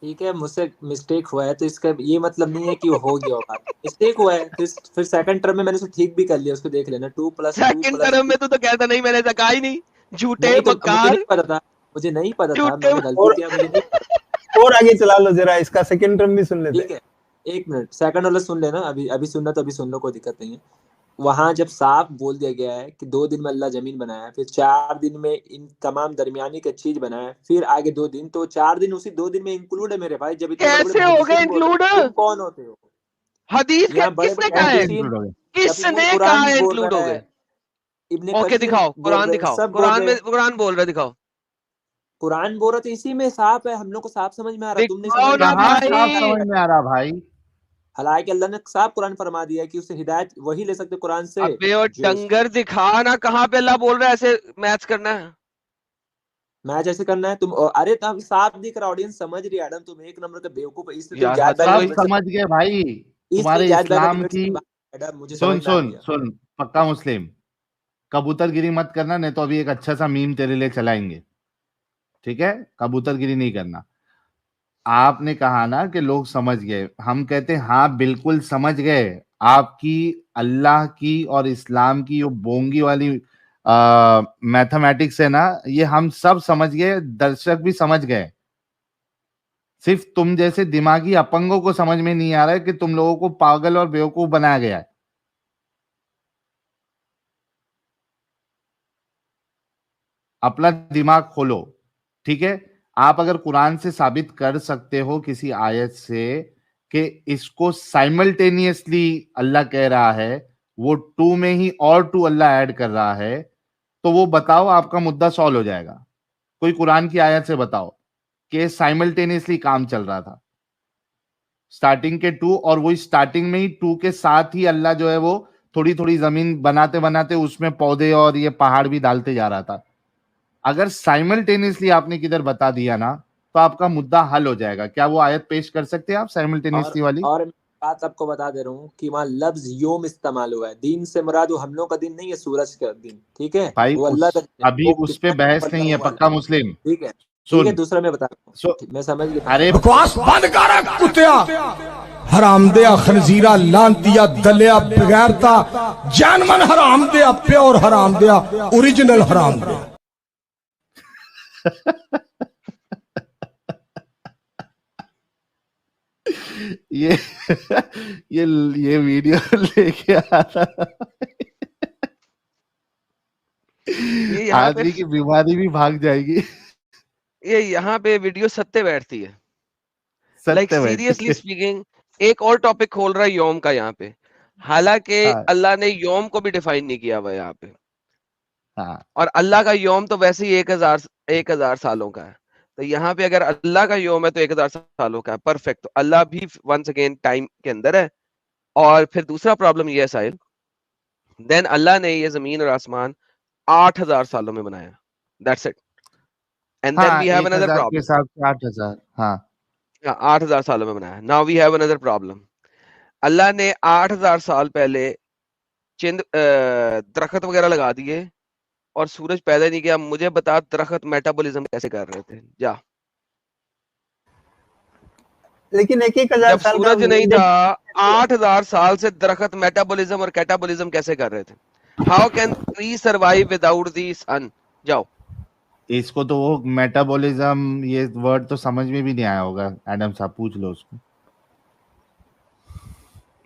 ठीक है, मुझसे मिस्टेक हुआ है तो इसका ये मतलब नहीं है कि वो हो गया होगा। मिस्टेक हुआ है, फिर सेकंड टर्म में मैंने उसको ठीक भी कर लिया। उसको देख लेना 2+2+2 सेकंड टर्म में तू तो कहता नहीं, मैंने ऐसा कहा ही नहीं। झूठे नहीं तो मुझे मक्कार, नहीं पता था, मुझे नहीं पता था, झूठे मैंने गलती और किया, मुझे नहीं पता। और आगे चला लो जरा, इसका सेकंड टर्म भी सुन लेते ठीक है, एक मिनट, सेकंड वाला सुन लेना। अभी अभी सुनना तो अभी सुन लो, कोई दिक्कत नहीं है। वहां जब साफ बोल दिया गया है कि 2 दिन में अल्लाह जमीन बनाया, फिर 4 दिन में इन तमाम दरमियानी का चीज बनाया, फिर आगे 2 दिन, तो 4 दिन उसी 2 दिन में इंक्लूड है मेरे भाई। जब इतने बड़े बड़े कैसे हो गए मुहद्दिसीन बोल रहे इंक्लूड? हो, तुम कौन होते हो? हदीस का यहाँ बड़े किसने बड़े कहा है? कैसे मुहद्दिसीन, इंक्लूड हो गए जब इब्ने किसने कुरान कहा भी बोल इंक्लूड रहा हो है, गए? इब्ने ओके कसीर दिखाओ, बोल कुरान रहे हैं, दिखाओ, सब बोल कुरान रहे में हैं। कुरान बोल रहा है, दिखाओ कुरान बोल रहे तो इसी में साफ है, हम लोग को साफ समझ में आ रहा, तुम नहीं दिखाओ समझ ना कहाँ में साफ भाई। समझ में आ रहा भाई हालांकि अल्लाह ने साफ कुरान फरमा दिया है कि उससे हिदायत वही ले सकते कुरान से अबे और जो डंगर दिखा ना, कहाँ पे अल्लाह बोल रहा है ऐसे मैच करना है? मैच ऐसे करना है तुम। अरे तब साफ दिख रहा, ऑडियंस समझ रही है। एडम तुम एक नंबर का बेवकूफ है, इसलिए तुम यार जायद हद भाई का हुई। सब डिबेट से समझ गए भाई इसलिए तुम्हारे जायद भाई का इस्लाम डिबेट की से एडम मुझे सुन समझ में आ सुन गया। सुन पक्का मुस्लिम कबूतरगिरी मत करना नहीं तो अभी एक अच्छा सा मीम तेरे लिए चलाएंगे ठीक है कबूतरगिरी नहीं करना आपने कहा ना कि लोग समझ गए हम कहते हैं हाँ बिल्कुल समझ गए आपकी अल्लाह की और इस्लाम की जो बोंगी वाली मैथमेटिक्स है ना ये हम सब समझ गए दर्शक भी समझ गए सिर्फ तुम जैसे दिमागी अपंगों को समझ में नहीं आ रहा है कि तुम लोगों को पागल और बेवकूफ बनाया गया है अपना दिमाग खोलो ठीक है आप अगर कुरान से साबित कर सकते हो किसी आयत से कि इसको साइमल्टेनियसली अल्लाह कह रहा है वो टू में ही और टू अल्लाह ऐड कर रहा है तो वो बताओ आपका मुद्दा सॉल्व हो जाएगा कोई कुरान की आयत से बताओ कि साइमल्टेनियसली काम चल रहा था स्टार्टिंग के 2, और वही स्टार्टिंग में ही 2 के साथ ही अल्लाह जो है वो थोड़ी थोड़ी जमीन बनाते बनाते उसमें पौधे और ये पहाड़ भी डालते जा रहा था। अगर साइमल्टेनियसली आपने किधर बता दिया ना, तो आपका मुद्दा हल हो जाएगा। क्या वो आयत पेश कर सकते हैं आप साइमल्टेनियसली वाली? और मैं बात आपको बता दे रहा हूँ कि वहाँ लफ्ज योम इस्तेमाल हुआ है। दिन से मुराद वो हम लोग का दिन नहीं है, सूरज का दिन, ठीक है, भाई वो अल्लाह का दिन है, अभी वो उस पे कितना बहस नंबर नहीं है, वाला पक्का है। मुस्लिम। ठीक है, सुन, दूसरा मैं बता रहा सो हूँ, मैं समझ गया। अरे बकवास बंद कर कुत्तिया, हरामदिया, खनजीरा, लांतिया, दलिया, बगैरता, जानमन हरामदिया, प्योर हरामदिया, ओरिजिनल हरामदिया। ये ये वीडियो लेके आ रहा, ये यहाँ पे आदमी की बीमारी भी भाग जाएगी। ये यहाँ पे वीडियो सत्य बैठती है। लाइक सत्य बैठती सीरियसली है। स्पीकिंग, एक और टॉपिक खोल रहा है यौम का यहाँ पे, हालांकि हाँ अल्लाह ने यौम को भी डिफाइन नहीं किया हुआ यहाँ पे। हाँ और अल्लाह का यौम तो वैसे ही 1000 सालों का है। तो यहाँ पे अगर अल्लाह का यौम है तो 1000 सालों का है, परफेक्ट। तो अल्लाह भी वंस अगेन टाइम के अंदर है। और फिर दूसरा प्रॉब्लम ये है साहिल, देन अल्लाह ने ये जमीन और आसमान 8000 सालों में बनाया, दैट्स इट। एंड देन हाँ, वी हैव अनदर 1000 के प्रॉब्लम। हिसाब से 8000। हाँ 8000 सालों में बनाया। Now we have another problem. Allah ने 8000 साल पहले दरख्त वगैरह लगा दिए और सूरज पैदा नहीं किया। मुझे बता दरख्त मेटाबॉलिज्म कैसे कर रहे थे? जा, लेकिन 1,000 जब साल का सूरज नहीं था, विंडो 8000 साल से दरख्त मेटाबॉलिज्म और कैटाबॉलिज्म कैसे कर रहे थे? How can tree survive without the sun? जाओ। इसको तो वो मेटाबॉलिज्म ये वर्ड तो समझ में भी नहीं आया होगा, एडम साहब पूछ लो उसको।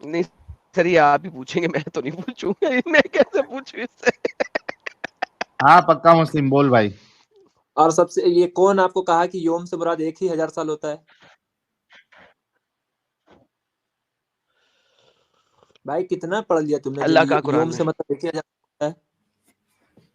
नहीं सर, ये आप ही पूछेंगे, मैं तो नहीं पूछूंगा। मैं कैसे पूछूं इससे? हाँ पक्का मुस्लिम, बोल भाई। और सबसे ये कौन आपको कहा कि योम से मुराद 1000 साल होता है? भाई कितना पढ़ लिया तुमने जो अल्लाह का कुरान योम में से मतलब 1000 होता है?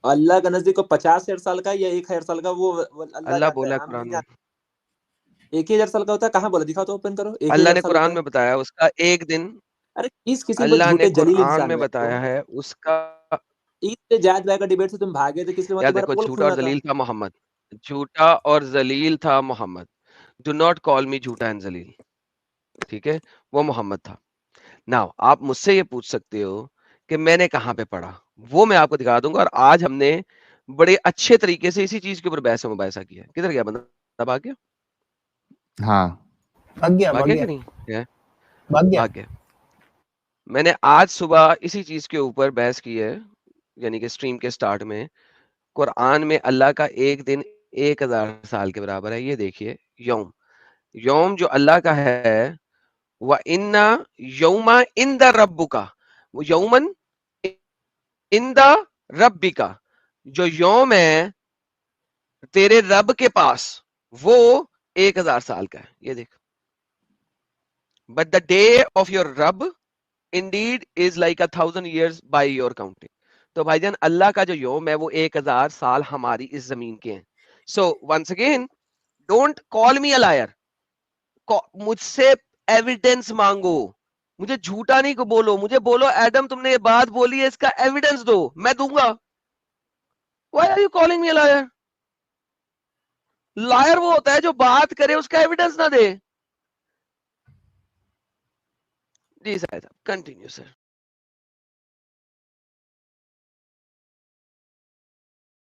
अल्लाह का नजदीक को 50,000 साल का या 1000 साल का वो अल्लाह अल्लाह जानता है, बोला है हम कुरान नहीं में। जानते। 1000 साल का होता है? कहाँ बोला, दिखाओ तो, ओपन करो। अल्लाह 1000 ने साल होता कुरान है? में बताया उसका एक दिन। अरे किस किस्म के अल्लाह ने झूठे जलील कुरान इंसान में हो यार तुम। बताया है उसका। ईद पे जायद भाई का डिबेट से तुम भागे थे, किसलिए? यार तुम्हारा देखो, पोल झूठा और खुलना था। जलील था मोहम्मद। झूठा और जलील था Muhammad. Do not call me झूठा एंड जलील, ठीक है? वो मोहम्मद था। नाउ आप मुझसे ये पूछ सकते हो कि मैंने कहां पे पढ़ा, वो मैं आपको दिखा दूंगा। और आज हमने बड़े अच्छे तरीके से इसी चीज के ऊपर बहस मुबाहिसा किया। किधर गया बंदा? भाग गया? हाँ भाग गया भाग भाग गया गया कि नहीं है? भाग गया। भाग गया। मैंने आज सुबह इसी चीज के ऊपर बहस की है, यानी कि स्ट्रीम के स्टार्ट में। कुरान में अल्लाह का एक दिन 1000 साल के बराबर है। ये देखिए, यौम, यौम जो अल्लाह का है, व इन्ना यौमा इंद रब्बुका, वो यौमन इंद रब्बिका, जो यौम है तेरे रब के पास, वो 1000 साल का है। ये देख, but the day of your रब indeed is like 1000 years by your counting. तो भाईजान, अल्लाह का जो यौम है वो 1000 साल हमारी इस जमीन के हैं। So once again, don't call me a liar. मुझसे एविडेंस मांगो, मुझे झूठा नहीं को बोलो। मुझे बोलो एडम तुमने ये बात बोली है, इसका एविडेंस दो, मैं दूंगा। Why are you calling me a liar? Liar वो होता है जो बात करे उसका एविडेंस ना दे। जी साहब, कंटिन्यू सर।